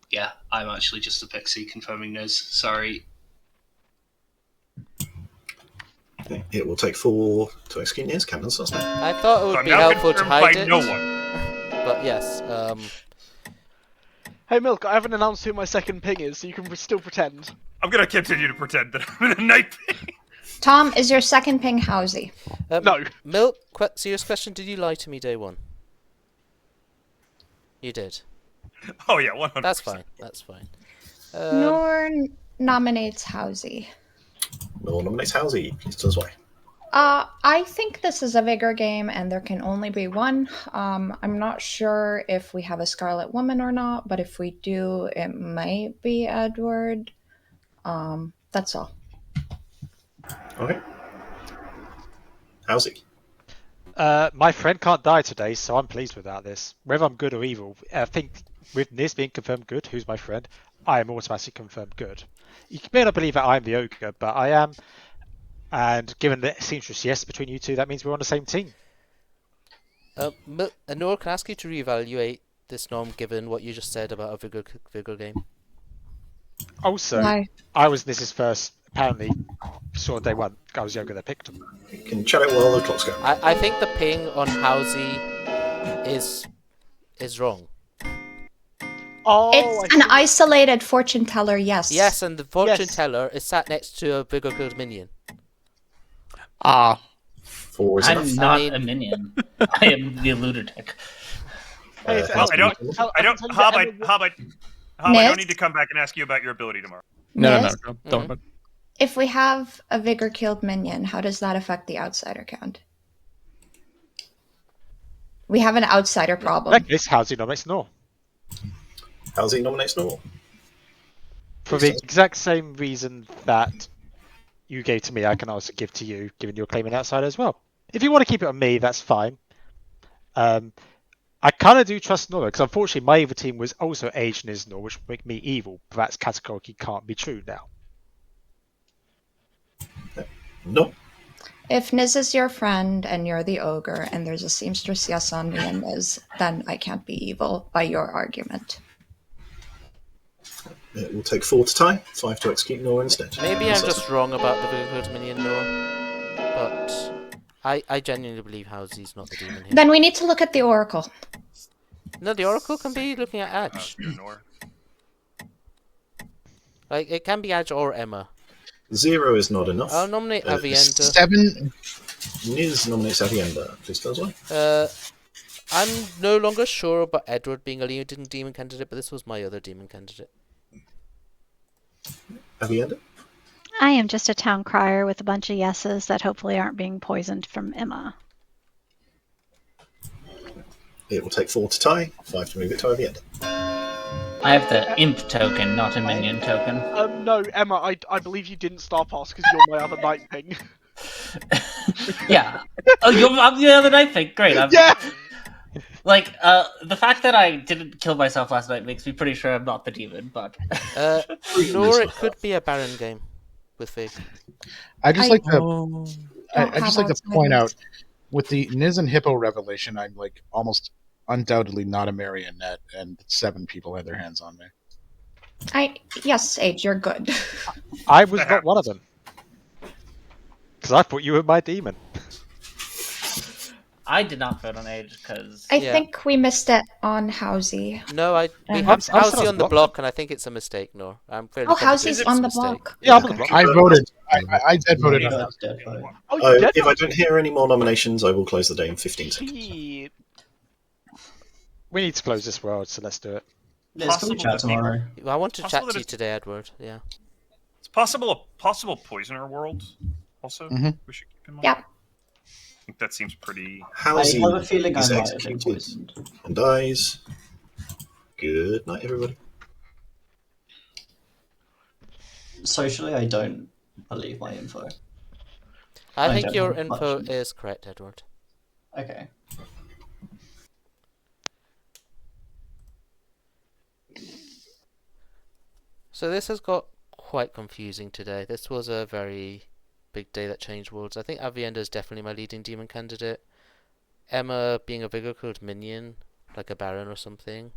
Yeah, I'm actually just a pixie, confirming Niz. Sorry. Okay. It will take 4 to execute Niz. Captain Suspect. I thought it So would I'm be now helpful to confirmed by hide it. no one. But yes, Hey Milk, I haven't announced who my second ping is, so you can still pretend. I'm gonna continue to pretend that I'm in a night ping. Tom, is your second ping Housie? No. Milk, serious question. Did you lie to me day 1? You did. Oh yeah, 100%. That's fine. That's fine. Nor nominates Housie. Nor nominates Housie. Please tell us why. I think this is a vigor game and there can only be one. I'm not sure if we have a Scarlet Woman or not, but if we do, it might be Edward. That's all. Okay. Housie. My friend can't die today, so I'm pleased without this. Whether I'm good or evil, I think with Niz being confirmed good, who's my friend, I am automatically confirmed good. You may not believe that I'm the ogre, but I am. And given the seamstress yes between you two, that means we're on the same team. Nora, can I ask you to reevaluate this norm given what you just said about a vigor game? Also, Why? I was Niz's first, apparently, saw day 1. I was younger, they picked him. You can chat it while the clock's going. I think the ping on Housie is wrong. Oh, It's an isolated fortune teller, yes. Yes, and the fortune teller is sat next to a vigor killed minion. 4 is I'm enough. not a minion. I am the lunatic. I don't. Hob, I don't need to come back and ask you about your ability tomorrow. No, Niz? don't. If we have a vigor killed minion, how does that affect the outsider count? We have an outsider problem. In that case, Housie nominates Nor. Housie nominates Nor. For the exact same reason that you gave to me, I can also give to you, given you're claiming outsider as well. If you want to keep it on me, that's fine. I kind of do trust Nor, because unfortunately my evil team was also aged Niz Nor, which would make me evil, but that's categorically can't be true now. No. If Niz is your friend and you're the ogre and there's a seamstress yes on me and Niz, then I can't be evil by your argument. It will take 4 to tie, 5 to execute Nor instead. Maybe I'm just wrong about the vigor killed minion Nor, but I genuinely believe Housie's not the demon here. Then we need to look at the oracle. No, the oracle can be looking at Edge. Like, it can be Edge or Emma. 0 is not enough. I'll nominate Avienda. 7. Niz nominates Avienda. Please tell us why. I'm no longer sure about Edward being a leading demon candidate, but this was my other demon candidate. Avienda? I am just a town crier with a bunch of yeses that hopefully aren't being poisoned from Emma. It will take 4 to tie, 5 to move it to Avienda. I have the imp token, not a minion token. No, Emma, I believe you didn't star pass because you're my other night ping. Yeah. Oh, I'm the other night ping. Great. Yeah. Like, the fact that I didn't kill myself last night makes me pretty sure I'm not the demon, but... Nor it could be a Baron game with Fig. I just like to Don't I just have like to point out outsiders. with the Niz and Hippo revelation, I'm like almost undoubtedly not a marionette, and 7 people had their hands on me. Yes, Sage, you're good. I was not one of them. Because I thought you were my demon. I did not vote on Age because... I think we missed it on Housey. No, we And- have Housey on the block, and I think it's a mistake. No, I'm fairly Oh, confident Housey's it's on a the mistake. block. Yeah, I'm on the block. I voted. I dead voted on Dead House. vote. If I don't hear any more nominations, I will close the day in 15 seconds. He... We need to close this world, so let's do it. Liz, can we chat tomorrow? I want to Possible chat that to you it's- today, Edward. Yeah. It's a possible poisoner world. Also, we should keep in mind. Yeah. I think that seems pretty. Housey I have a feeling I is might have been executed poisoned. and dies. Good night, everybody. Socially, I don't believe my info. I I think don't your have much info info. is correct, Edward. Okay. So this has got quite confusing today. This was a very big day that changed worlds. I think Avienda is definitely my leading demon candidate. Emma being a vigor called minion, like a baron or something.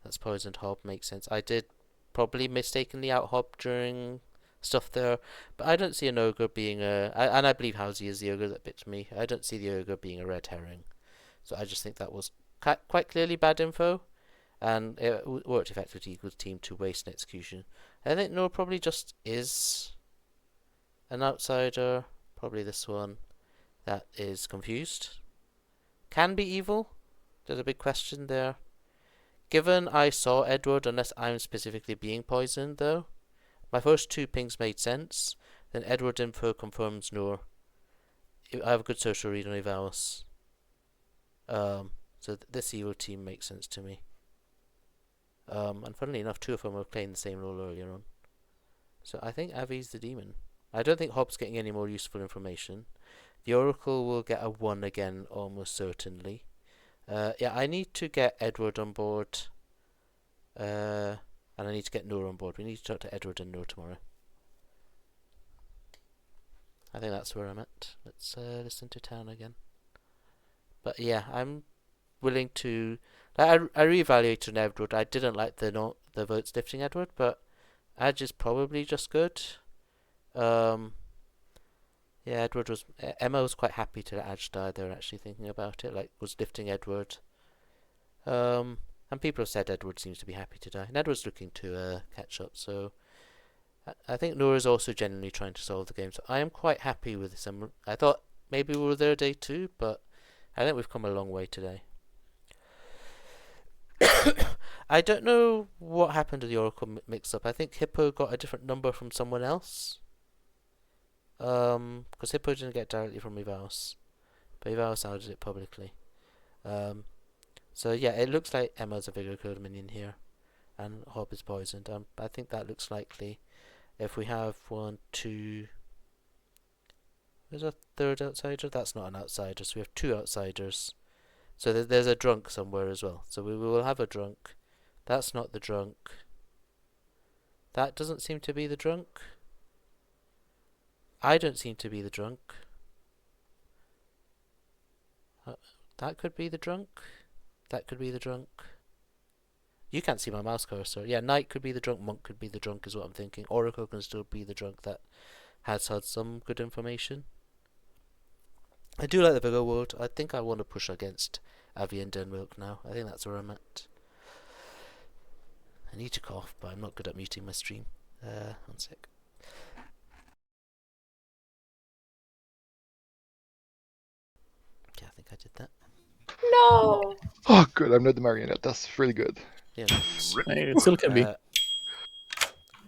That's poisoned Hob, makes sense. I did probably mistakenly out Hob during stuff there, but I don't see an ogre being and I believe Housey is the ogre that bit me. I don't see the ogre being a red herring. So I just think that was quite clearly bad info, and it worked effectively equals team to waste an execution. I think Noor probably just is an outsider, probably this one that is confused. Can be evil? There's a big question there. Given I saw Edward, unless I'm specifically being poisoned though, my first 2 pings made sense. Then Edward info confirms Noor. I have a good social read on Evalis. So this evil team makes sense to me. And funnily enough, 2 of them were playing the same role earlier on. So I think Avi's the demon. I don't think Hobb's getting any more useful information. The Oracle will get a 1 again, almost certainly. Yeah, I need to get Edward on board. And I need to get Noor on board. We need to talk to Edward and Noor tomorrow. I think that's where I'm at. Let's listen to Town again. But yeah, I'm willing to... I reevaluated on Edward. I didn't like the votes lifting Edward, but Edge is probably just good. Yeah, Edward was... Emma was quite happy to let Edge die. They were actually thinking about it, like, was lifting Edward. And people have said Edward seems to be happy to die. And Edward's looking to catch up, so... I think Noor is also genuinely trying to solve the game, so I am quite happy with this. I thought maybe we were there day 2, but I think we've come a long way today. I don't know what happened to the Oracle mix-up. I think Hippo got a different number from someone else. Because Hippo didn't get directly from Evalis, but Evalis outed it publicly. So yeah, it looks like Emma's a Vigor Code minion here, and Hob is poisoned. I think that looks likely. If we have 1, 2... There's a 3rd outsider? That's not an outsider, so we have 2 outsiders. So there's a drunk somewhere as well. So we will have a drunk. That's not the drunk. That doesn't seem to be the drunk. I don't seem to be the drunk. That could be the drunk. That could be the drunk. You can't see my mouse cursor. Yeah, Knight could be the drunk, Monk could be the drunk is what I'm thinking. Oracle can still be the drunk that has had some good information. I do like the Vigor world. I think I want to push against Avi and Denmilk now. I think that's where I'm at. I need to cough, but I'm not good at muting my stream. 1 sec. Yeah, I think I did that. No! Oh, good. I'm not the marionette. That's really good. Yeah, It still can be.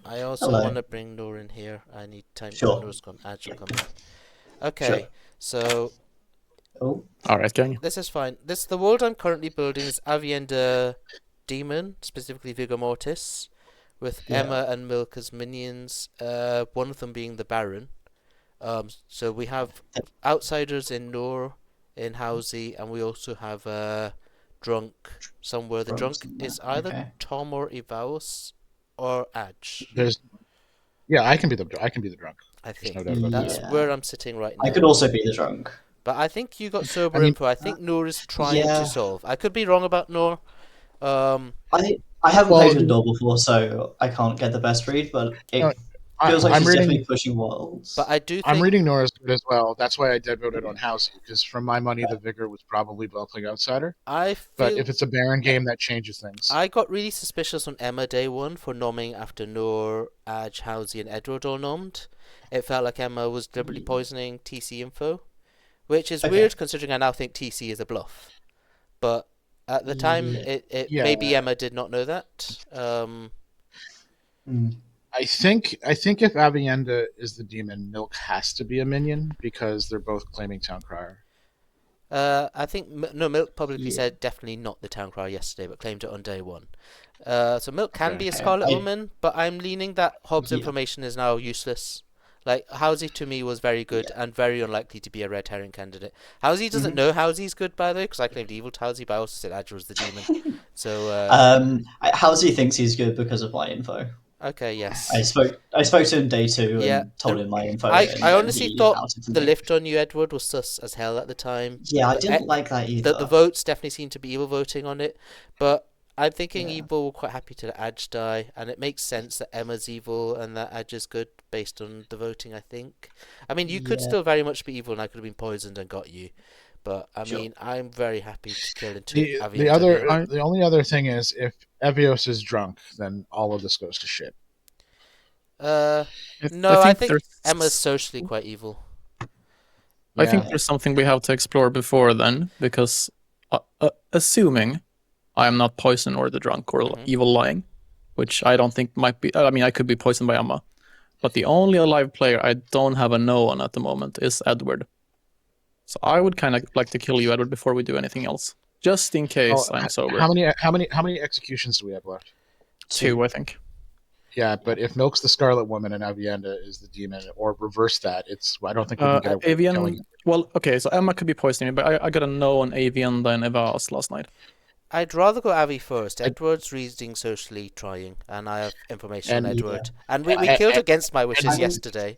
I also Hello. want to bring Noor in here. I need time. Sure. Noor's gone. Agile come in. Okay, Sure. so Oh, Alright, gang. this is fine. The world I'm currently building is Avienda Demon, specifically Vigor Mortis, with Yeah. Emma and Milk as minions. One of them being the Baron. So we have outsiders in Noor, in Housey, and we also have drunk somewhere. The drunk somewhere. is either Okay. Tom or Evaus or Adge. I can be the drunk. I think no doubt about that's that. where I'm sitting right now. I could also be the drunk. But I think you got sober info. I think Noor is trying to solve. I could be wrong about Noor. I haven't played with Noor before, so I can't get the best read, but it feels like she's definitely pushing worlds. But I do think... I'm reading Nora's good as well. That's why I dead voted on Housey, because from my money, the Vigor was probably well-played outsider. But if it's a Baron game, that changes things. I got really suspicious on Emma day one for nomming after Noor, Adge, Housey, and Edward all nommed. It felt like Emma was deliberately poisoning TC info, which is weird considering I now think TC is a bluff. But at the time, maybe Emma did not know that. I think if Avienda is the demon, Milk has to be a minion because they're both claiming Town Crier. I think Milk publicly said definitely not the Town Crier yesterday, but claimed it on day one. So Milk can be a Scarlet Woman, but I'm leaning that Hobbs' information is now useless. Like, Housey to me was very good and very unlikely to be a red herring candidate. Housey doesn't know Housey's good, by the way, because I claimed evil to Housey, but I also said Adge was the demon. So Housey thinks he's good because of my info. Okay, yes. I spoke to him day 2 and told him my info. I honestly thought the lift on you, Edward, was sus as hell at the time. Yeah, I didn't like that either. The votes definitely seemed to be evil voting on it, but I'm thinking evil were quite happy to let Adge die, and it makes sense that Emma's evil and that Adge is good based on the voting, I think. I mean, you could still very much be evil and I could have been poisoned and got you. But, I mean, I'm very happy to kill into The only other thing is, if Evios is drunk, then all of this goes to shit. No, I think Emma's socially quite evil. I think there's something we have to explore before then, because assuming I am not poisoned or the drunk or evil lying, which I don't think might be... I mean, I could be poisoned by Emma. But the only alive player I don't have a no on at the moment is Edward. So I would kind of like to kill you, Edward, before we do anything else, just in case I'm sober. How many executions do we have left? 2, I think. Yeah, but if Milk's the Scarlet Woman and Avienda is the demon, or reverse that, I don't think we can get away with killing him. Well, okay, so Emma could be poisoning me, but I got a no on Avienda and Evas last night. I'd rather go Avi first. Edward's reading socially trying, and I have information on Edward. And we killed against my wishes yesterday.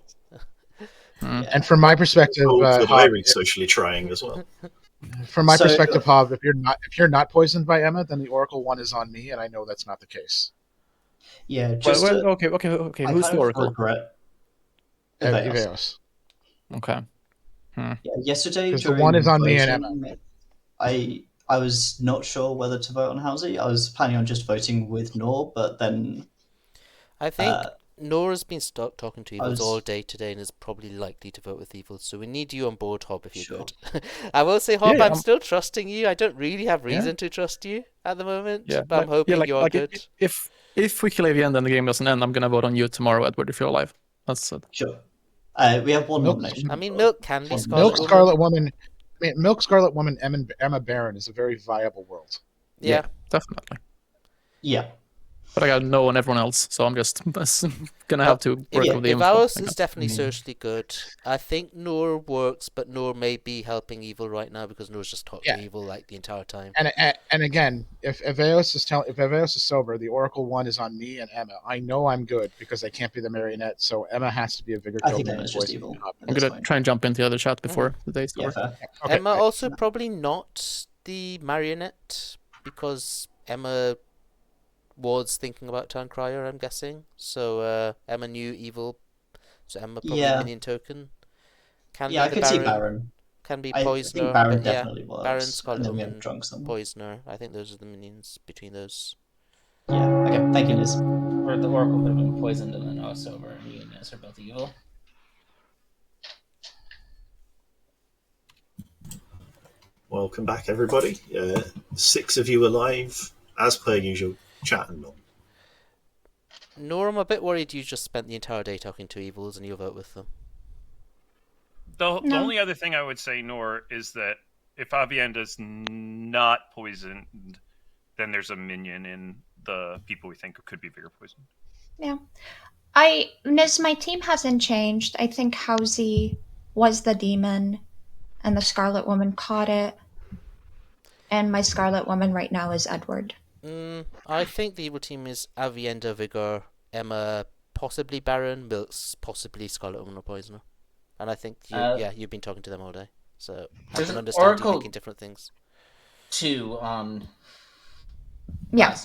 And from my perspective, socially trying as well. From my perspective, Hob, if you're not poisoned by Emma, then the Oracle one is on me, and I know that's not the case. Yeah, just okay. Who's the Oracle? Evaos. Okay. Yeah, yesterday because the one is on me and Emma. I was not sure whether to vote on Housey. I was planning on just voting with Noor, but then I think Noor has been stuck talking to Evils all day today and is probably likely to vote with Evils. So we need you on board, Hob, if you're good. I will say, Hob, I'm still trusting you. I don't really have reason to trust you at the moment, but I'm hoping you're good. If we kill Avienda and the game doesn't end, I'm going to vote on you tomorrow, Edward, if you're alive. That's it. Sure. We have one nomination. I mean, Milk can be Scarlet Woman. Milk Scarlet Woman, Emma Baron is a very viable world. Yeah, definitely. Yeah. But I got no on everyone else, so I'm just gonna have to work with the info. Evalos is definitely socially good. I think Noor works, but Noor may be helping Evil right now because Noor's just talking to Evil like the entire time. And again, if Evaos is sober, the Oracle one is on me and Emma. I know I'm good because I can't be the marionette, so Emma has to be a vigor kill. I think Emma's just evil. I'm gonna try and jump into the other chat before the day's over. Okay. Emma also probably not the marionette because Emma was thinking about Town Crier, I'm guessing. So Emma knew Evil, so Emma probably minion token. Can be I the could Baron, see Baron. Can be Poisoner. I think Baron definitely was. Baron, Scarlet and then we Woman, have drunk someone. Poisoner. I think those are the minions between those. Yeah, okay, thank you, Liz. Or the Oracle could have been poisoned and then I was sober, and me and Liz are both evil. Welcome back, everybody. 6 of you alive, as per usual. Chat and all. Noor, I'm a bit worried you just spent the entire day talking to Evils and you'll vote with them. The only other thing I would say, Noor, is that if Avienda's not poisoned, then there's a minion in the people we think could be vigor poisoned. Yeah. Niz, my team hasn't changed. I think Housey was the demon and the Scarlet Woman caught it. and my Scarlet Woman right now is Edward. I think the evil team is Avienda, Vigor, Emma, possibly Baron, Milks, possibly Scarlet Woman or Poisoner. And I think you've been talking to them all day, so I can understand you thinking different things. 2 on. Yeah.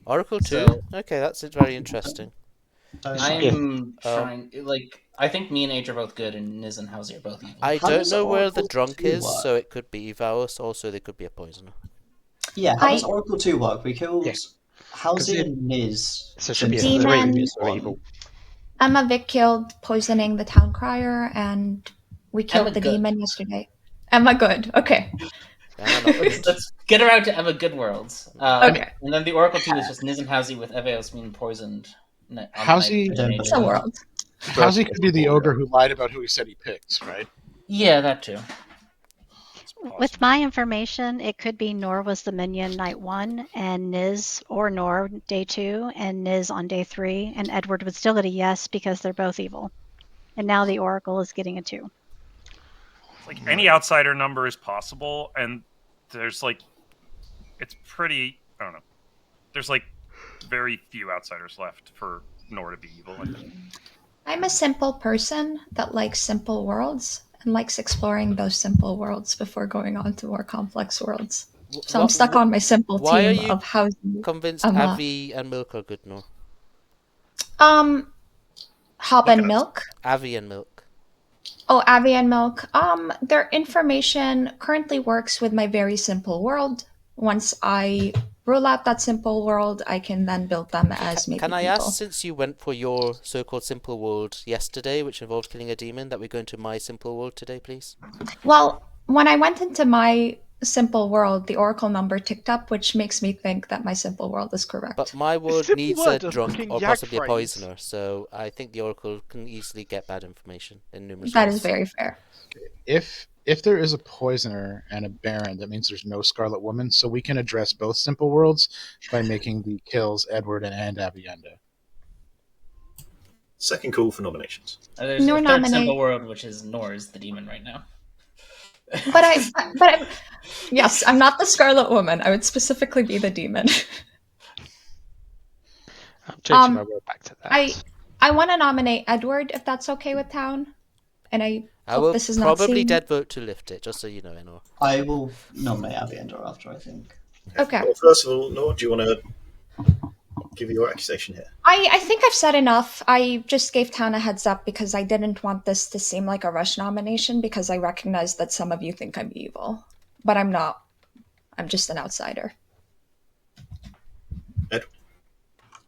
Oracle 2? So, okay, that's very interesting. I'm trying. I think me and Age are both good, and Niz and Housie are both evil. I don't know where the drunk is, so it could be Evaus. Also, they could be a poisoner. Yeah, how does Oracle 2 work? We killed Housie and Niz. So it should be a Demon. 3 or evil. Emma Vic killed poisoning the town crier, and we killed the demon yesterday. Emma good. Okay. Let's get her out to Emma Good Worlds. Okay. And then the Oracle 2 is just Niz and Housie with Evaos being poisoned. Housie could be the ogre who lied about who he said he picked, right? Yeah, that too. With my information, it could be Nor was the minion night 1, and Niz or Nor day 2, and Niz on day 3, and Edward would still get a yes because they're both evil. And now the Oracle is getting a 2. Like any outsider number is possible, and there's it's pretty. I don't know. There's very few outsiders left for Nor to be evil. I think. I'm a simple person that likes simple worlds and likes exploring those simple worlds before going on to more complex worlds. So I'm stuck on my simple team of how convinced Avi and Milk are good, Nor? Hop and Milk. Avi and Milk. Oh, Avi and Milk. Their information currently works with my very simple world. Once I rule out that simple world, I can then build them as maybe Can I people. ask, since you went for your so-called simple world yesterday, which involved killing a demon, that we go into my simple world today, please? Well, when I went into my simple world, the oracle number ticked up, which makes me think that my simple world is correct. But my world needs a drunk or possibly a poisoner, so I think the oracle can easily get bad information in numerous ways. That is very fair. If there is a poisoner and a baron, that means there's no Scarlet Woman, so we can address both simple worlds by making the kills Edward and Avienda. Second call for nominations. There's a third simple world, which is Nor is the demon right now. But yes, I'm not the Scarlet Woman. I would specifically be the demon. I'm changing my word back to that. I want to nominate Edward, if that's okay with town. And I hope this is not probably seen. dead vote to lift it, just so you know, Enor. I will nominate Avienda after, I think. Okay. Well, first of all, Nor, do you want to give your accusation here? I think I've said enough. I just gave town a heads up because I didn't want this to seem like a rush nomination because I recognize that some of you think I'm evil. But I'm not. I'm just an outsider. Ed?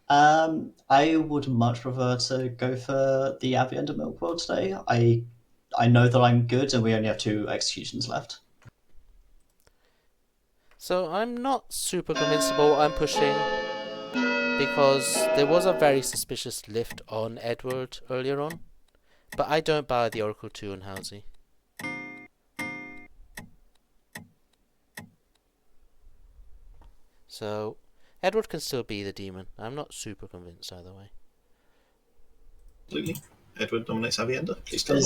I would much prefer to go for the Avienda Milk World today. I know that I'm good and we only have 2 executions left. So I'm not super convinced about what I'm pushing, because there was a very suspicious lift on Edward earlier on, but I don't buy the Oracle 2 on Housie. So Edward can still be the demon. I'm not super convinced either way. Absolutely. Edward nominates Avienda. Please tell me.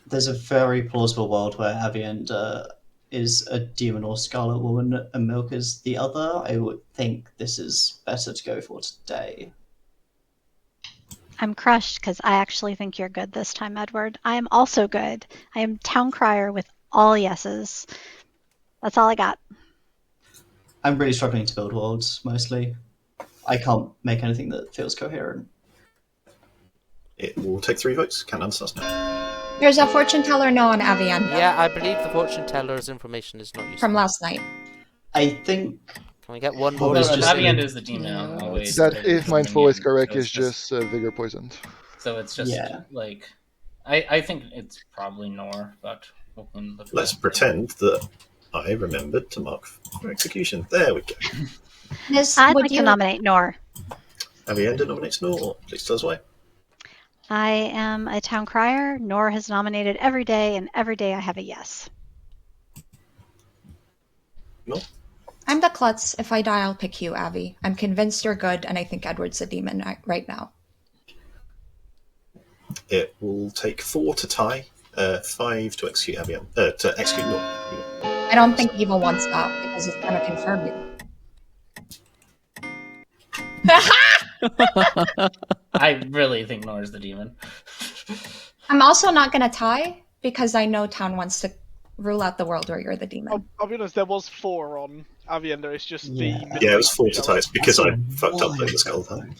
There's a very plausible world where Avienda is a demon or Scarlet Woman and Milk is the other. I would think this is better to go for today. I'm crushed because I actually think you're good this time, Edward. I am also good. I am Town Crier with all yeses. That's all I got. I'm really struggling to build worlds, mostly. I can't make anything that feels coherent. It will take 3 votes. Can't answer us now. There's a fortune teller no on Avienda. Yeah, I believe the fortune teller's information is not useful. From last night. I think... Can we get one more? Avienda is the demon. That, if my info is correct, is just Vigor poisoned. So it's just I think it's probably Nor, but we can look. Let's pretend that I remembered to mark for execution. There we go. I'd like to nominate Nor. Avienda nominates Nor. Please tell us why. I am a Town Crier. Nor has nominated every day, and every day I have a yes. No. I'm the klutz. If I die, I'll pick you, Avi. I'm convinced you're good, and I think Edward's a demon right now. It will take 4 to tie, 5 to execute Avienda. To execute Nor. I I don't think evil wants that because it's going to confirm you. I really think Nora's the demon. I'm also not going to tie because I know Town wants to rule out the world where you're the demon. I'll be honest, there was 4 on Avienda. It's just the middle. Yeah, it was 4 to tie. It's because I That's fucked up why. playing the skull tie.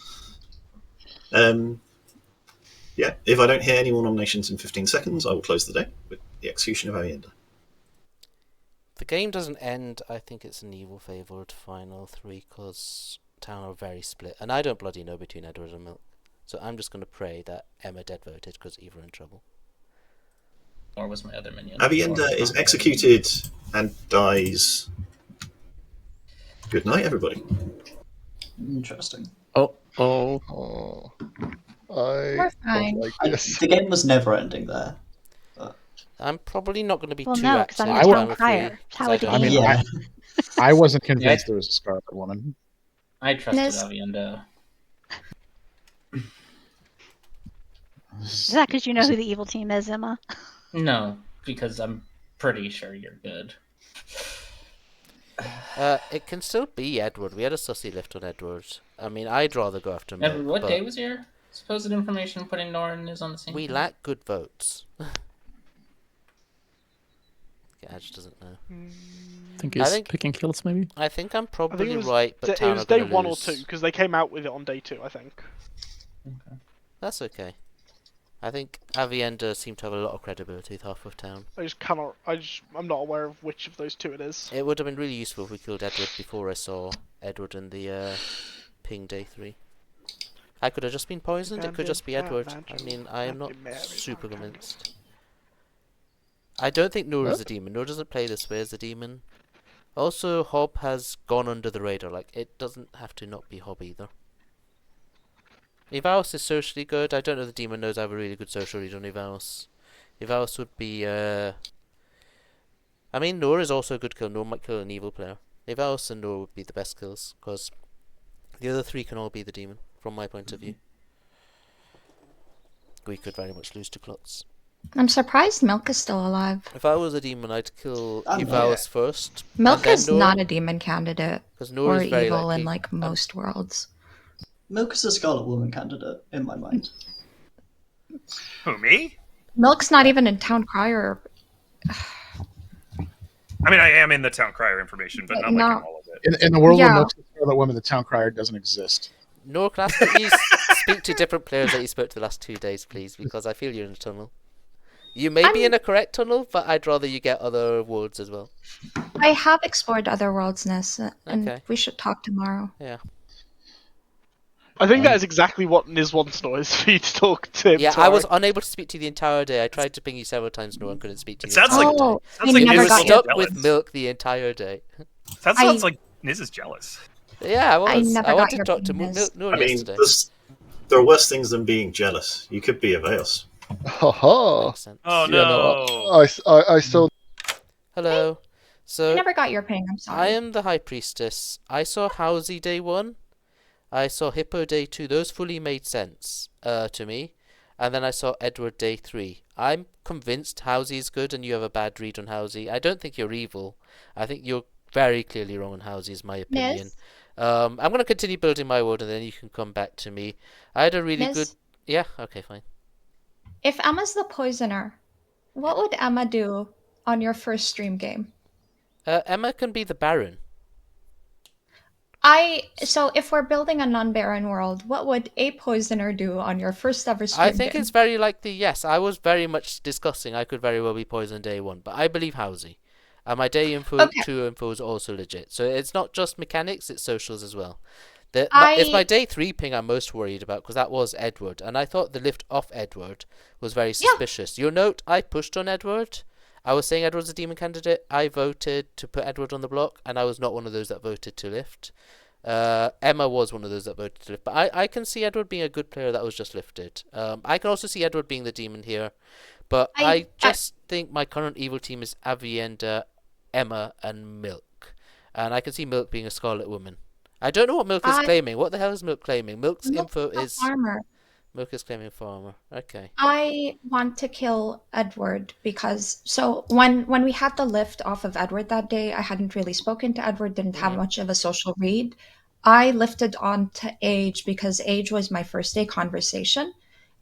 Yeah, if I don't hear any more nominations in 15 seconds, I will close the day with the execution of Avienda. If the game doesn't end, I think it's an evil favoured final 3 because Town are very split. And I don't bloody know between Edward and Milk. So I'm just going to pray that Emma dead voted because Eva are in trouble. Or was my other minion. Avienda is executed and dies. Good night, everybody. Interesting. Oh, I We're fine. don't like this. The game was never ending there. I'm probably not going to be Well, too no, active. because I'm I the would- town crier. How would you I mean, be? Yeah. I wasn't convinced there was a Scarlet Woman. I trusted Niz. Avienda. Is that because you know who the evil team is, Emma? No, because I'm pretty sure you're good. It can still be Edward. We had a sussy lift on Edward. I mean, I'd rather go after Milk. Edward, what but day was your supposed information putting Nora and Niz on the same we team? lack good votes. Edge doesn't know. I think he's picking kills, maybe. I think I'm I think probably it was, right, but it Town was are day going to 1 or lose. 2 because they came out with it on day 2, I think. Okay. That's okay. I think Avienda seem to have a lot of credibility with half of Town. I just cannot. I'm not aware of which of those 2 it is. It would have been really useful if we killed Edward before I saw Edward in the ping day 3. I could have just been poisoned. It could just be Edward. I mean, I am not super convinced. I don't think Nora's a demon. Nora doesn't play this way as a demon. Also, Hob has gone under the radar. Like, it doesn't have to not be Hob either. Evaus is socially good. I don't know if the demon knows I have a really good social read on Evaus. Evaus would be, I mean, Nora is also a good kill. Nora might kill an evil player. Evaus and Nora would be the best kills, because the other 3 can all be the demon, from my point of view. We could very much lose to Klutz. I'm surprised Milk is still alive. If I was a demon, I'd kill I'm Evaus first. Milk and then is Nora, not a demon candidate because or Nora is very evil likely. in like most worlds. Milk is a Scarlet Woman candidate in my mind. Who, me? Milk's not even in Town Crier. I mean, I am in the Town Crier information, but not like in all of it. In the world Yeah. where Milk's the Scarlet Woman, the Town Crier doesn't exist. Nora, can I ask that you speak to different players that you spoke to the last 2 days, please? Because I feel you're in a tunnel. You may be in a correct tunnel, but I'd rather you get other worlds as well. I have explored other worlds, Nis, and Okay. we should talk tomorrow. Yeah. I think that is exactly what Niz wants Noise for you to talk to him. Yeah, I tomorrow. was unable to speak to you the entire day. I tried to ping you several times, Nora, and couldn't speak to you. It sounds the like- entire Oh, day. sounds I like You never were Niz got is your. stuck with jealous. Milk the entire day. That sounds like Niz is jealous. Yeah, I was. I never got wanted to your talk to penis. Milk Nora I mean, yesterday. there are worse things than being jealous. You could be a Veos. Haha. Makes sense. Oh Yeah, no! no, I still. Hello. I So, never got your ping. I'm sorry. I am the High Priestess. I saw Housie day 1. I saw Hippo day 2. Those fully made sense to me. And then I saw Edward day 3. I'm convinced Housie is good and you have a bad read on Housie. I don't think you're evil. I think you're very clearly wrong on Housie, is my opinion. Nis? I'm going to continue building my world and then you can come back to me. I had a really Nis? good... Yeah, okay, fine. If Emma's the poisoner, what would Emma do on your first stream game? Emma can be the Baron. So if we're building a non-Baron world, what would a poisoner do on your first ever stream I think game? it's very likely, yes. I was very much discussing I could very well be poisoned day 1, but I believe Housie. And my day info, Okay. 2 info is also legit. So it's not just mechanics, it's socials as well. I- It's my day 3 ping I'm most worried about, because that was Edward. And I thought the lift off Edward was very suspicious. You'll note I pushed on Edward. I was saying Edward's a demon candidate. I voted to put Edward on the block, and I was not one of those that voted to lift. Emma was one of those that voted to lift. But I can see Edward being a good player that was just lifted. I can also see Edward being the demon here. But I just think my current evil team is Avienda, Emma, and Milk. And I can see Milk being a Scarlet Woman. I don't know what Milk is claiming. What the hell is Milk claiming? Milk's info Milk's a is... farmer. Milk is claiming farmer. Okay. I want to kill Edward because when we had the lift off of Edward that day, I hadn't really spoken to Edward, didn't have much of a social read. I lifted on to Age because Age was my first day conversation,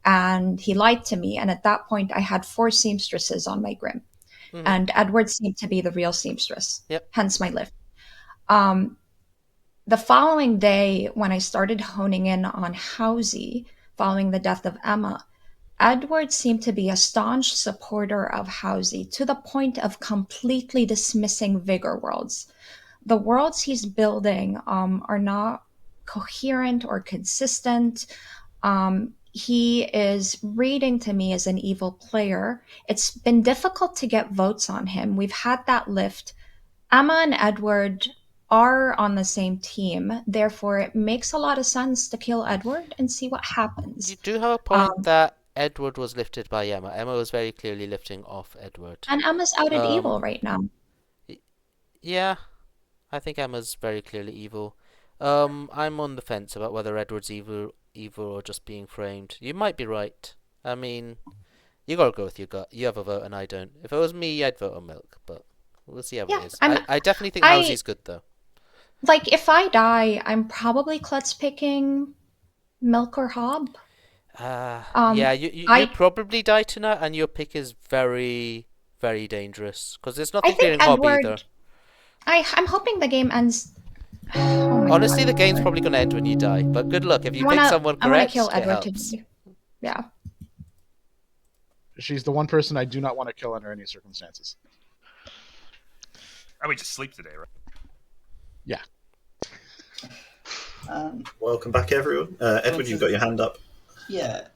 and he lied to me. And at that point, I had 4 seamstresses on my grim, and Edward seemed to be the real seamstress. Yep. Hence my lift. The following day, when I started honing in on Housie following the death of Emma, Edward seemed to be a staunch supporter of Housie to the point of completely dismissing Vigor worlds. The worlds he's building are not coherent or consistent. He is reading to me as an evil player. It's been difficult to get votes on him. We've had that lift. Emma and Edward are on the same team. Therefore, it makes a lot of sense to kill Edward and see what happens. You do have a point that Edward was lifted by Emma. Emma was very clearly lifting off Edward. And Emma's outed evil right now. Yeah, I think Emma's very clearly evil. I'm on the fence about whether Edward's evil or just being framed. You might be right. I mean, you gotta go with your gut. You have a vote and I don't. If it was me, I'd vote on Milk, but we'll see how it is. I definitely think Housie's good, though. Like, if I die, I'm probably klutz picking Milk or Hob. Yeah, you probably die tonight, and your pick is very, very dangerous because there's nothing clearing Hob either. I'm hoping the game ends. Honestly, the game's probably gonna end when you die. But good luck if you pick someone correct. I want to kill Edward helps. today. Yeah. She's the one person I do not want to kill under any circumstances. I would just sleep today, right? Yeah. Welcome back, everyone. Edward, you've got your hand up. Yeah.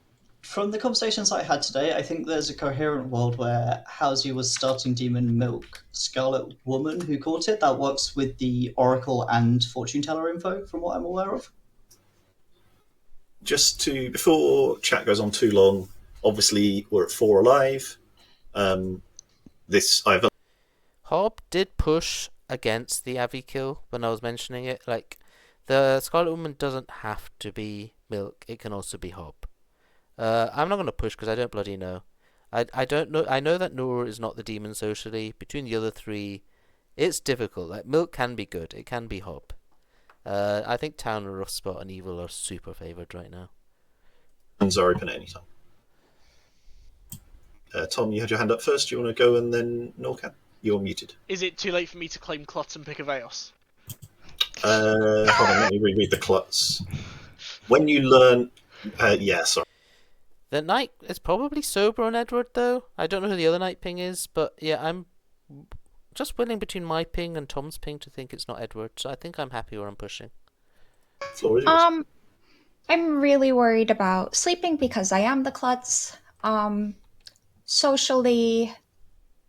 From the conversations I had today, I think there's a coherent world where Housie was starting Demon Milk, Scarlet Woman who caught it. That works with the Oracle and Fortune Teller info, from what I'm aware of. Just before chat goes on too long, obviously we're at 4 alive. Hob did push against the Avi kill when I was mentioning it. Like, the Scarlet Woman doesn't have to be Milk; it can also be Hob. I'm not gonna push because I don't bloody know. I don't know. I know that Nora is not the demon socially. Between the other 3, it's difficult. Like, Milk can be good; it can be Hob. I think Town and Rough Spot and Evil are super favoured right now. Hands are open at any time. Tom, you had your hand up first. Do you want to go and then Norcan? You're muted. Is it too late for me to claim Klutz and pick a Veos? Hold on, let me reread the Klutz. When you learn... yeah, sorry. The Knight is probably sober on Edward, though. I don't know who the other Knight ping is, but yeah, I'm just willing between my ping and Tom's ping to think it's not Edward, so I think I'm happy where I'm pushing. Floor is yours. I'm really worried about sleeping because I am the klutz. Socially,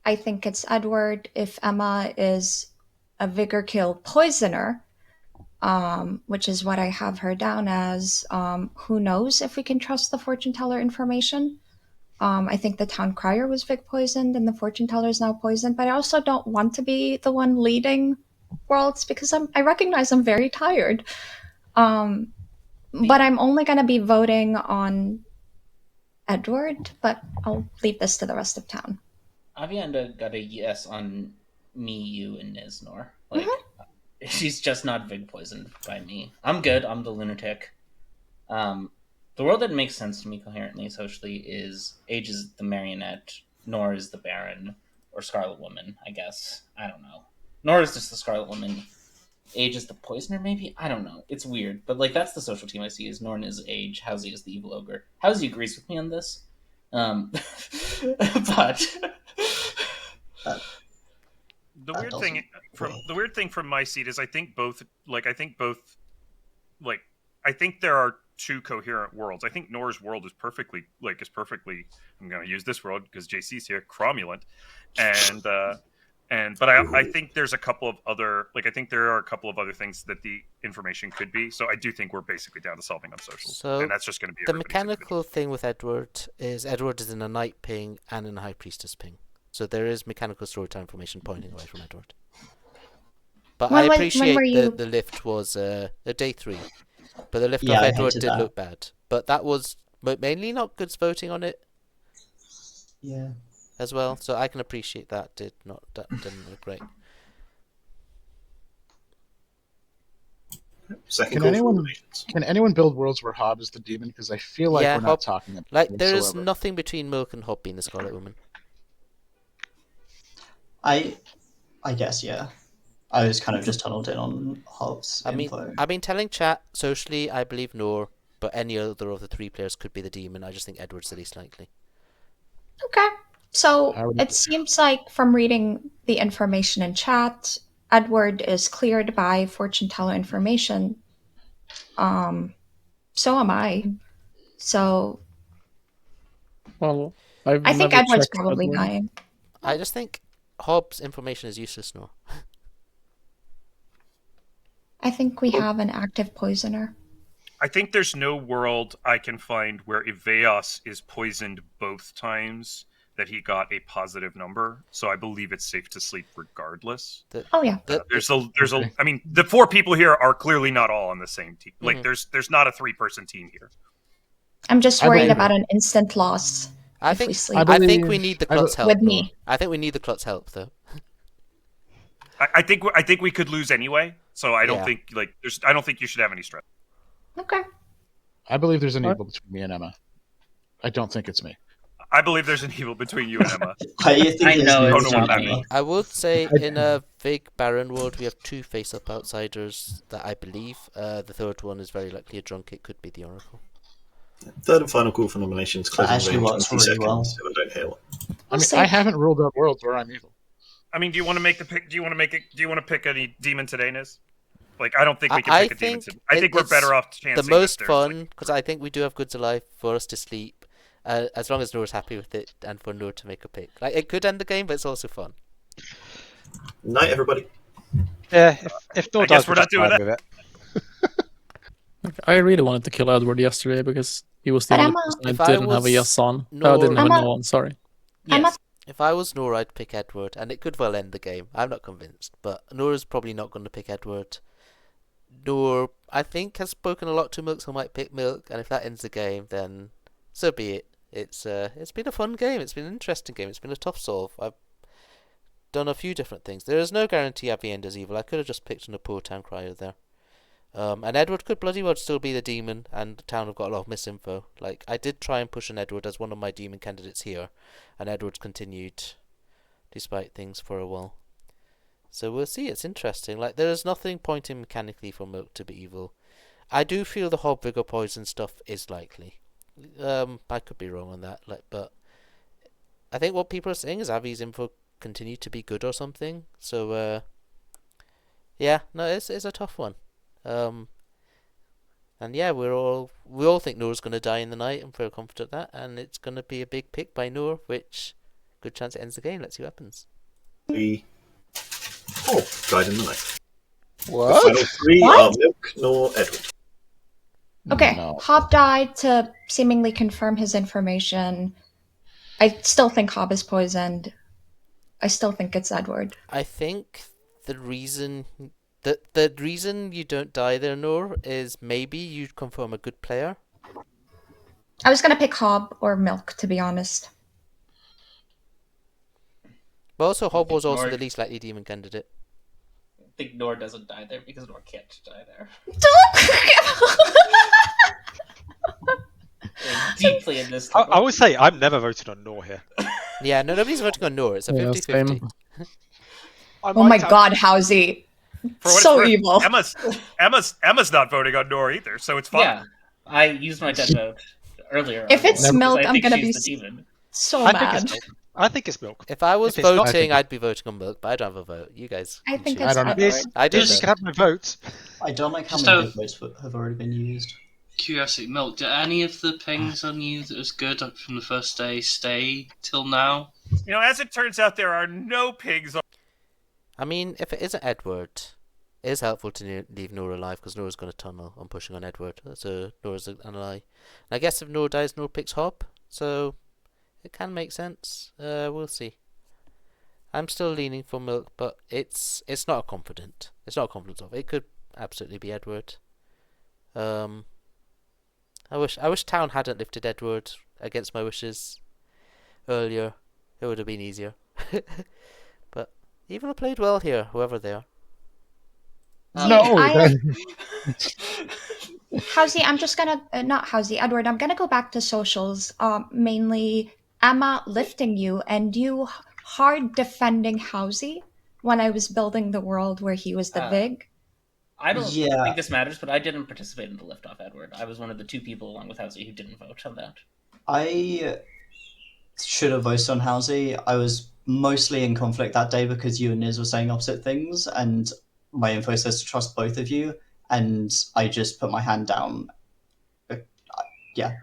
I think it's Edward. If Emma is a Vigor kill poisoner, which is what I have her down as, who knows if we can trust the fortune teller information. I think the town crier was Vig poisoned and the fortune teller is now poisoned, but I also don't want to be the one leading worlds because I recognize I'm very tired. But I'm only going to be voting on Edward, but I'll leave this to the rest of town. Avienda got a yes on me, you, and Niznor. Like, she's just not Vig poisoned by me. I'm good. I'm the lunatic. The world that makes sense to me coherently, socially, is Age is the marionette, Nor is the Baron, or Scarlet Woman, I guess. I don't know. Nor is just the Scarlet Woman. Age is the poisoner, maybe? I don't know. It's weird. But, like, that's the social team I see, is Norn is Age, Housie is the evil ogre. Housie agrees with me on this. But... the weird thing from my seat is I think there are 2 coherent worlds. I think Nor's world is perfectly I'm going to use this world because JC's here, cromulent, but I think there's a couple of other, I think there are a couple of other things that the information could be. So I do think we're basically down to solving on socials, so and that's just going to be the mechanical thing with Edward is in a Knight ping and in a High Priestess ping. So there is mechanical storytime information pointing away from Edward. But I appreciate the lift was a day 3. But the lift of Edward did look bad. But that was but mainly not Good's voting on it. Yeah. As well, so I can appreciate that. Didn't look great. Second Can call for anyone nominations. can anyone build worlds where Hob is the demon? Because I feel like we're not talking about like it there is whatsoever. nothing between Milk and Hob being the Scarlet Woman. I guess, yeah. I was kind of just tunneled in on Hob's info. I've been telling chat socially I believe Noor, but any other of the three players could be the demon. I just think Edward's the least likely. Okay. So it seems like from reading the information in chat, Edward is cleared by fortune teller information. So am I. So Well, I think Edward's probably dying. I just think Hobbs' information is useless now. I think we have an active poisoner. I think there's no world I can find where Eveos is poisoned both times that he got a positive number, so I believe it's safe to sleep regardless. Oh yeah. I mean, the four people here are clearly not all on the same team. Like, there's not a 3-person team here. I'm just worried about an instant loss. I if think we sleep. I think we need the Klutz help. With me. I think we need the Klutz help though. I think we could lose anyway, so I don't think I don't think you should have any stress. Okay. I believe there's an evil between me and Emma. I don't think it's me. I believe there's an evil betwing you and Emma. I know it's not me. I would say in a big barren world we have two face-up outsiders that I believe. The third one is very likely a drunk. It could be the Oracle. Third and final call for nominations. Closing actually range, works 20 really seconds. well. If I don't hear one. I mean, I haven't ruled out worlds where I'm evil. I mean, do you want to make the pick? Do you want to pick any demon today, Niz? Like, I don't think we can pick a demon today. I think we're better off chancing. The most fun, because I think we do have Goods Alive for us to sleep, as long as Noor's happy with it, and for Noor to make a pick. Like, it could end the game, but it's also fun. Night, everybody. Yeah, if Noor I guess dies, we're not doing fine with it. I really wanted to kill Edward yesterday because he was the But only Emma- person If I I didn't have a was yes on. Noor- I didn't have a Emma- no on, sorry. Emma- If I was Noor, I'd pick Edward, and it could well end the game. I'm not convinced, but Noor's probably not going to pick Edward. Noor, I think, has spoken a lot to Milk, so might pick Milk, and if that ends the game, then so be it. It's been a fun game. It's been an interesting game. It's been a tough solve. I've done a few different things. There is no guarantee Abby End is evil. I could have just picked on a poor town crier there. And Edward could bloody well still be the demon, and the town have got a lot of misinfo. Like, I did try and push on Edward as one of my demon candidates here, and Edward's continued despite things for a while. So we'll see. It's interesting. Like, there is nothing pointing mechanically for Milk to be evil. I do feel the Hob Vigor poison stuff is likely. I could be wrong on that. Like, but I think what people are saying is Avi's info continued to be good or something. So yeah, no, it's a tough one. And yeah, we all think Noor's going to die in the night and feel confident that, and it's going to be a big pick by Noor, which good chance it ends the game. Let's see what happens. The Hob died in the night. What? The final three are Milk, Noor, Edward. Okay, No. Hob died to seemingly confirm his information. I still think Hob is poisoned. I still think it's Edward. I think the reason the reason you don't die there, Noor, is maybe you confirm a good player. I was gonna pick Hob or Milk, to be honest. But also, Hob was also Noor- the least likely demon candidate. I think Noor doesn't die there because Noor can't die there. We're deeply in this. I would say I'm never voting on Noor here. Yeah, no, nobody's voting on Noor. It's a 50-50. same. Oh my god, Housie. For what it's So worth, evil. Emma's not voting on Noor either, so it's fine. Yeah, I used my dead vote earlier. If it's because Milk, I I'm think gonna she's be the demon. so I mad. think it's Milk. I think it's Milk. If I was If it's not- voting, I'd be voting on Milk, but I don't have a vote. You guys. I can think choose. it's I don't know. Edward. I do. You though. can have my vote. I don't like how Just many a- good votes have already been used. Curiosity, Milk, do any of the pings on you that was good from the first day stay till now? You know, as it turns out, there are no pigs on. I mean, if it isn't Edward, it is helpful to leave Noor alive because Noor's going to tunnel on pushing on Edward. So Noor's an ally. And I guess if Noor dies, Noor picks Hob. So it can make sense. We'll see. I'm still leaning for Milk, but it's not a confident. It's not a confident of. It could absolutely be Edward. I wish Town hadn't lifted Edward against my wishes earlier. It would have been easier. But Evil played well here, whoever they are. Howsy, I'm just gonna not Howsy, Edward. I'm gonna go back to socials. Mainly Emma lifting you and you hard defending Howsy when I was building the world where he was the Vig. I don't think this matters, but I didn't participate in the lift off Edward. I was one of the 2 people along with Howsy who didn't vote on that. I should have voted on Howsy. I was mostly in conflict that day because you and Niz were saying opposite things, and my info says to trust both of you, and I just put my hand down. Yeah,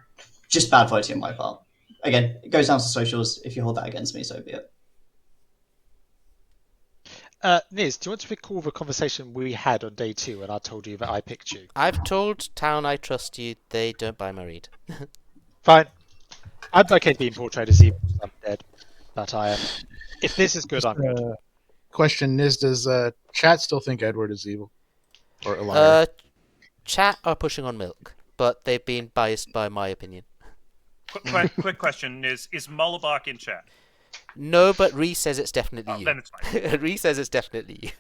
just bad voting on my part. Again, it goes down to socials. If you hold that against me, so be it. Niz, do you want to recall the conversation we had on day 2 when I told you that I picked you? I've told Town I trust you. They don't buy my read. Fine. I'm okay being portrayed as evil. I'm dead, but I am. If this is good, I'm good. Question: Niz, does chat still think Edward is evil or a liar? Chat are pushing on Milk, but they've been biased by my opinion. Quick question: Is Mullabach in chat? No, but Ree says it's definitely you. Then it's fine. Ree says it's definitely you.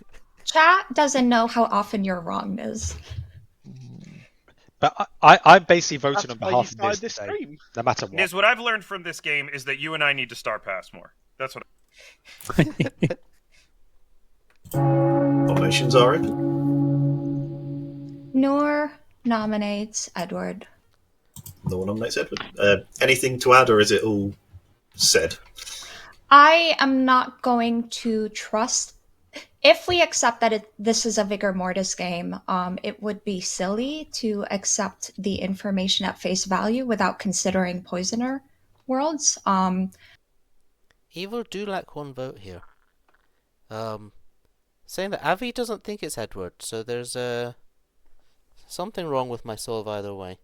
Chat doesn't know how often you're wrong, Niz. But I'm basically voting on That's why behalf you of Niz started this today, stream. no matter what. Niz, what I've learned from this game is that you and I need to star pass more. That's what. Nominations are open. Noor nominates Edward. No one nominates Edward. Anything to add, or is it all said? I am not going to trust. If we accept that this is a Vigor Mortis game, it would be silly to accept the information at face value without considering Poisoner worlds. Evil do lack 1 vote here. Saying that Avi doesn't think it's Edward, so there's something wrong with my solve either way.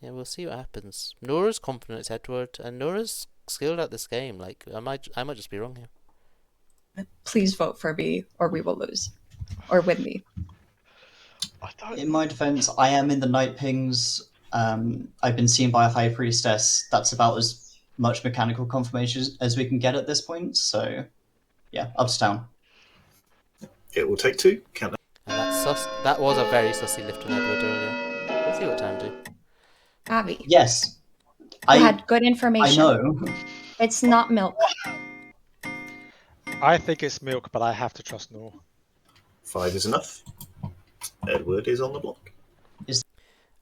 Yeah, we'll see what happens. Nora's confident it's Edward, and Nora's skilled at this game. Like, I might just be wrong here. Please vote for me, or we will lose, or win me. In my defense, I am in the night pings. I've been seen by a high priestess. That's about as much mechanical confirmation as we can get at this point. So, yeah, up to Town. It will take 2. Count that. And that was a very sussy lift on Edward earlier. Let's see what Town do. Avi. Yes. I had good information. I know. It's not Milk. I think it's Milk, but I have to trust Noor. 5 is enough. Edward is on the block.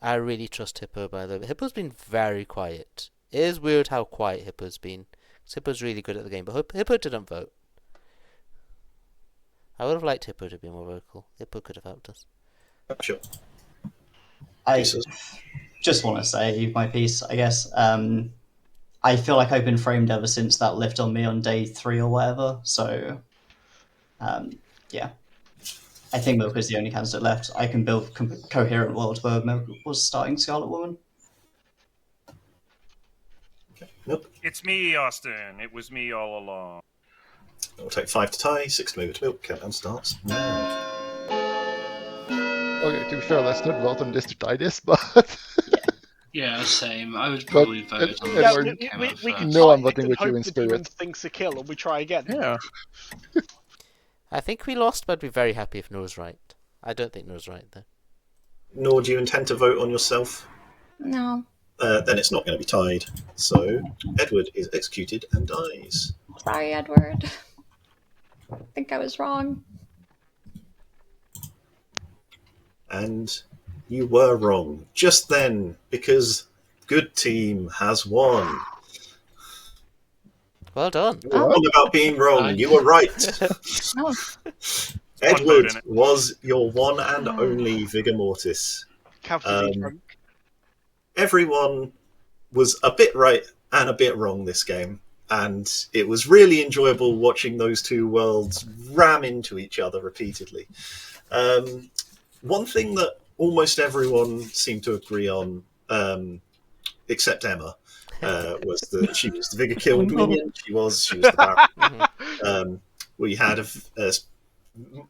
I really trust Hippo, by the way. Hippo's been very quiet. It is weird how quiet Hippo's been. Hippo's really good at the game, but Hippo didn't vote. I would have liked Hippo to be more vocal. Hippo could have helped us. Sure. I just want to say my piece, I guess. I feel like I've been framed ever since that lift on me on day 3 or whatever. So, yeah. I think Milk is the only candidate left. I can build a coherent world where Milk was starting Scarlet Woman. Nope. It's me, Austin. It was me all along. It will take 5 to tie, 6 to move it to Milk. Countdown starts now. Okay, to be fair, let's not vote on this to tie this, but... Yeah, same. I would probably vote on Yeah, this. we can No, try I'm voting it with and you hope in the spirit. demon thinks a kill, and we try again. Yeah. I think we lost, but I'd be very happy if Noor's right. I don't think Noor's right, though. Nor do you intend to vote on yourself? No. Then it's not going to be tied. So, Edward is executed and dies. Sorry, Edward. I think I was wrong. And you were wrong. Just then, because good team has won. Well done. You were wrong about being wrong. You were right. Oh. Edward was your one and only Vigor Mortis. Everyone was a bit right and a bit wrong this game, and it was really enjoyable watching those two worlds ram into each other repeatedly. One thing that almost everyone seemed to agree on, except Emma, was that she was the Vigor killed minion. She was the Baron. We had a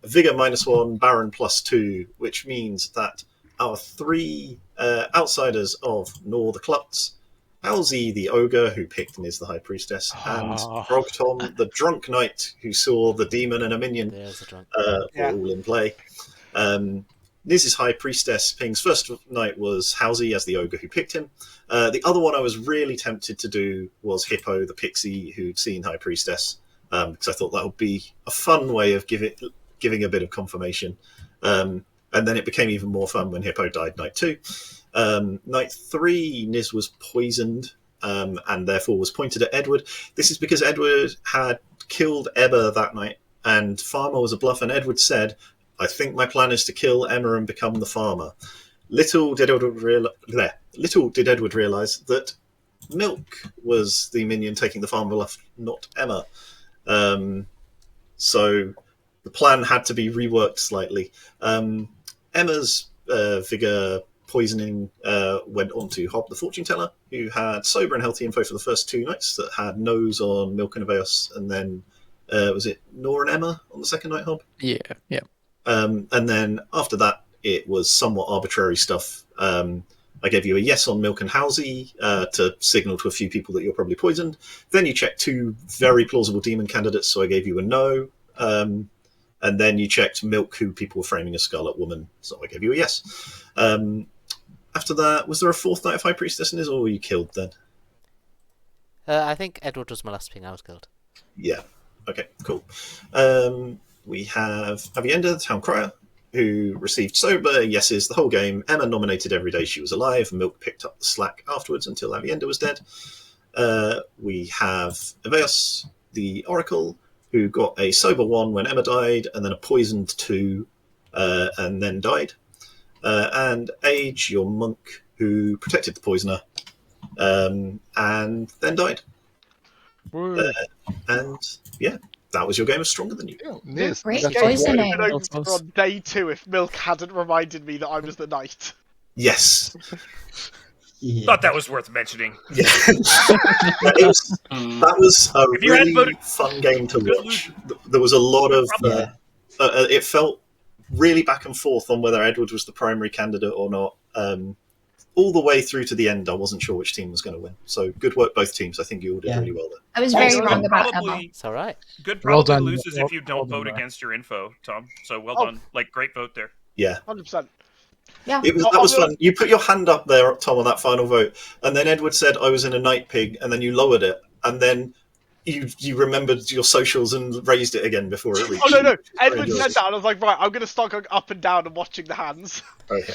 Vigor -1, Baron +2, which means that our three outsiders of Nor the Klutz, Halsey the ogre who picked Niz the high priestess, and Frog Tom the drunk knight who saw the demon and a minion were all in play. Niz's high priestess Ping's first knight was Halsey as the ogre who picked him. The other one I was really tempted to do was Hippo the pixie who'd seen high priestess, because I thought that would be a fun way of giving a bit of confirmation. And then it became even more fun when Hippo died night 2. Night 3, Niz was poisoned and therefore was pointed at Edward. This is because Edward had killed Ebba that night, and Farmer was a bluff, and Edward said, I think my plan is to kill Emma and become the farmer. Little did Edward realise that Milk was the minion taking the farmer bluff, not Emma. So the plan had to be reworked slightly. Emma's vigour poisoning went on to Hob the fortune teller, who had sober and healthy info for the first 2 nights that had nose on Milk and Aveos, and then was it Nor and Emma on the second night, Hob? Yeah. And then after that, it was somewhat arbitrary stuff. I gave you a yes on Milk and Halsey to signal to a few people that you're probably poisoned. Then you checked 2 very plausible demon candidates, so I gave you a no. And then you checked Milk, who people were framing as Scarlet Woman, so I gave you a yes. After that, was there a 4th night of High Priestess in his, or were you killed then? I think Edward was my last ping. I was killed. Yeah. Okay, cool. We have Avienda, the town crier, who received sober yeses the whole game. Emma nominated every day she was alive. Milk picked up the slack afterwards until Avienda was dead. We have Aveos, the oracle, who got a sober 1 when Emma died, and then a poisoned 2, and then died. And Age, your monk, who protected the poisoner, and then died. And yeah, that was your game of Stronger Than You. This Great game poisoning. would have been over on day 2 if Milk hadn't reminded me that I was the knight. Yes. Thought that was worth mentioning. Yeah. that was a really fun game to watch. There was a lot of... it felt really back and forth on whether Edward was the primary candidate or not. All the way through to the end, I wasn't sure which team was going to win. So good work, both teams. I think you all did really well there. I was very wrong about Emma. It's all right. Good Well probably done. loses Well- if you don't well done, vote Ryan. against your info, Tom. So well Oh. done. Like, great vote there. Yeah. 100%. Yeah. That was fun. You put your hand up there, Tom, on that final vote, and then Edward said, I was in a night pig, and then you lowered it, and then you remembered your socials and raised it again before it reached Oh, no. you. Edward said that, and I was like, right, I'm going to start going up and down and watching the hands. Okay.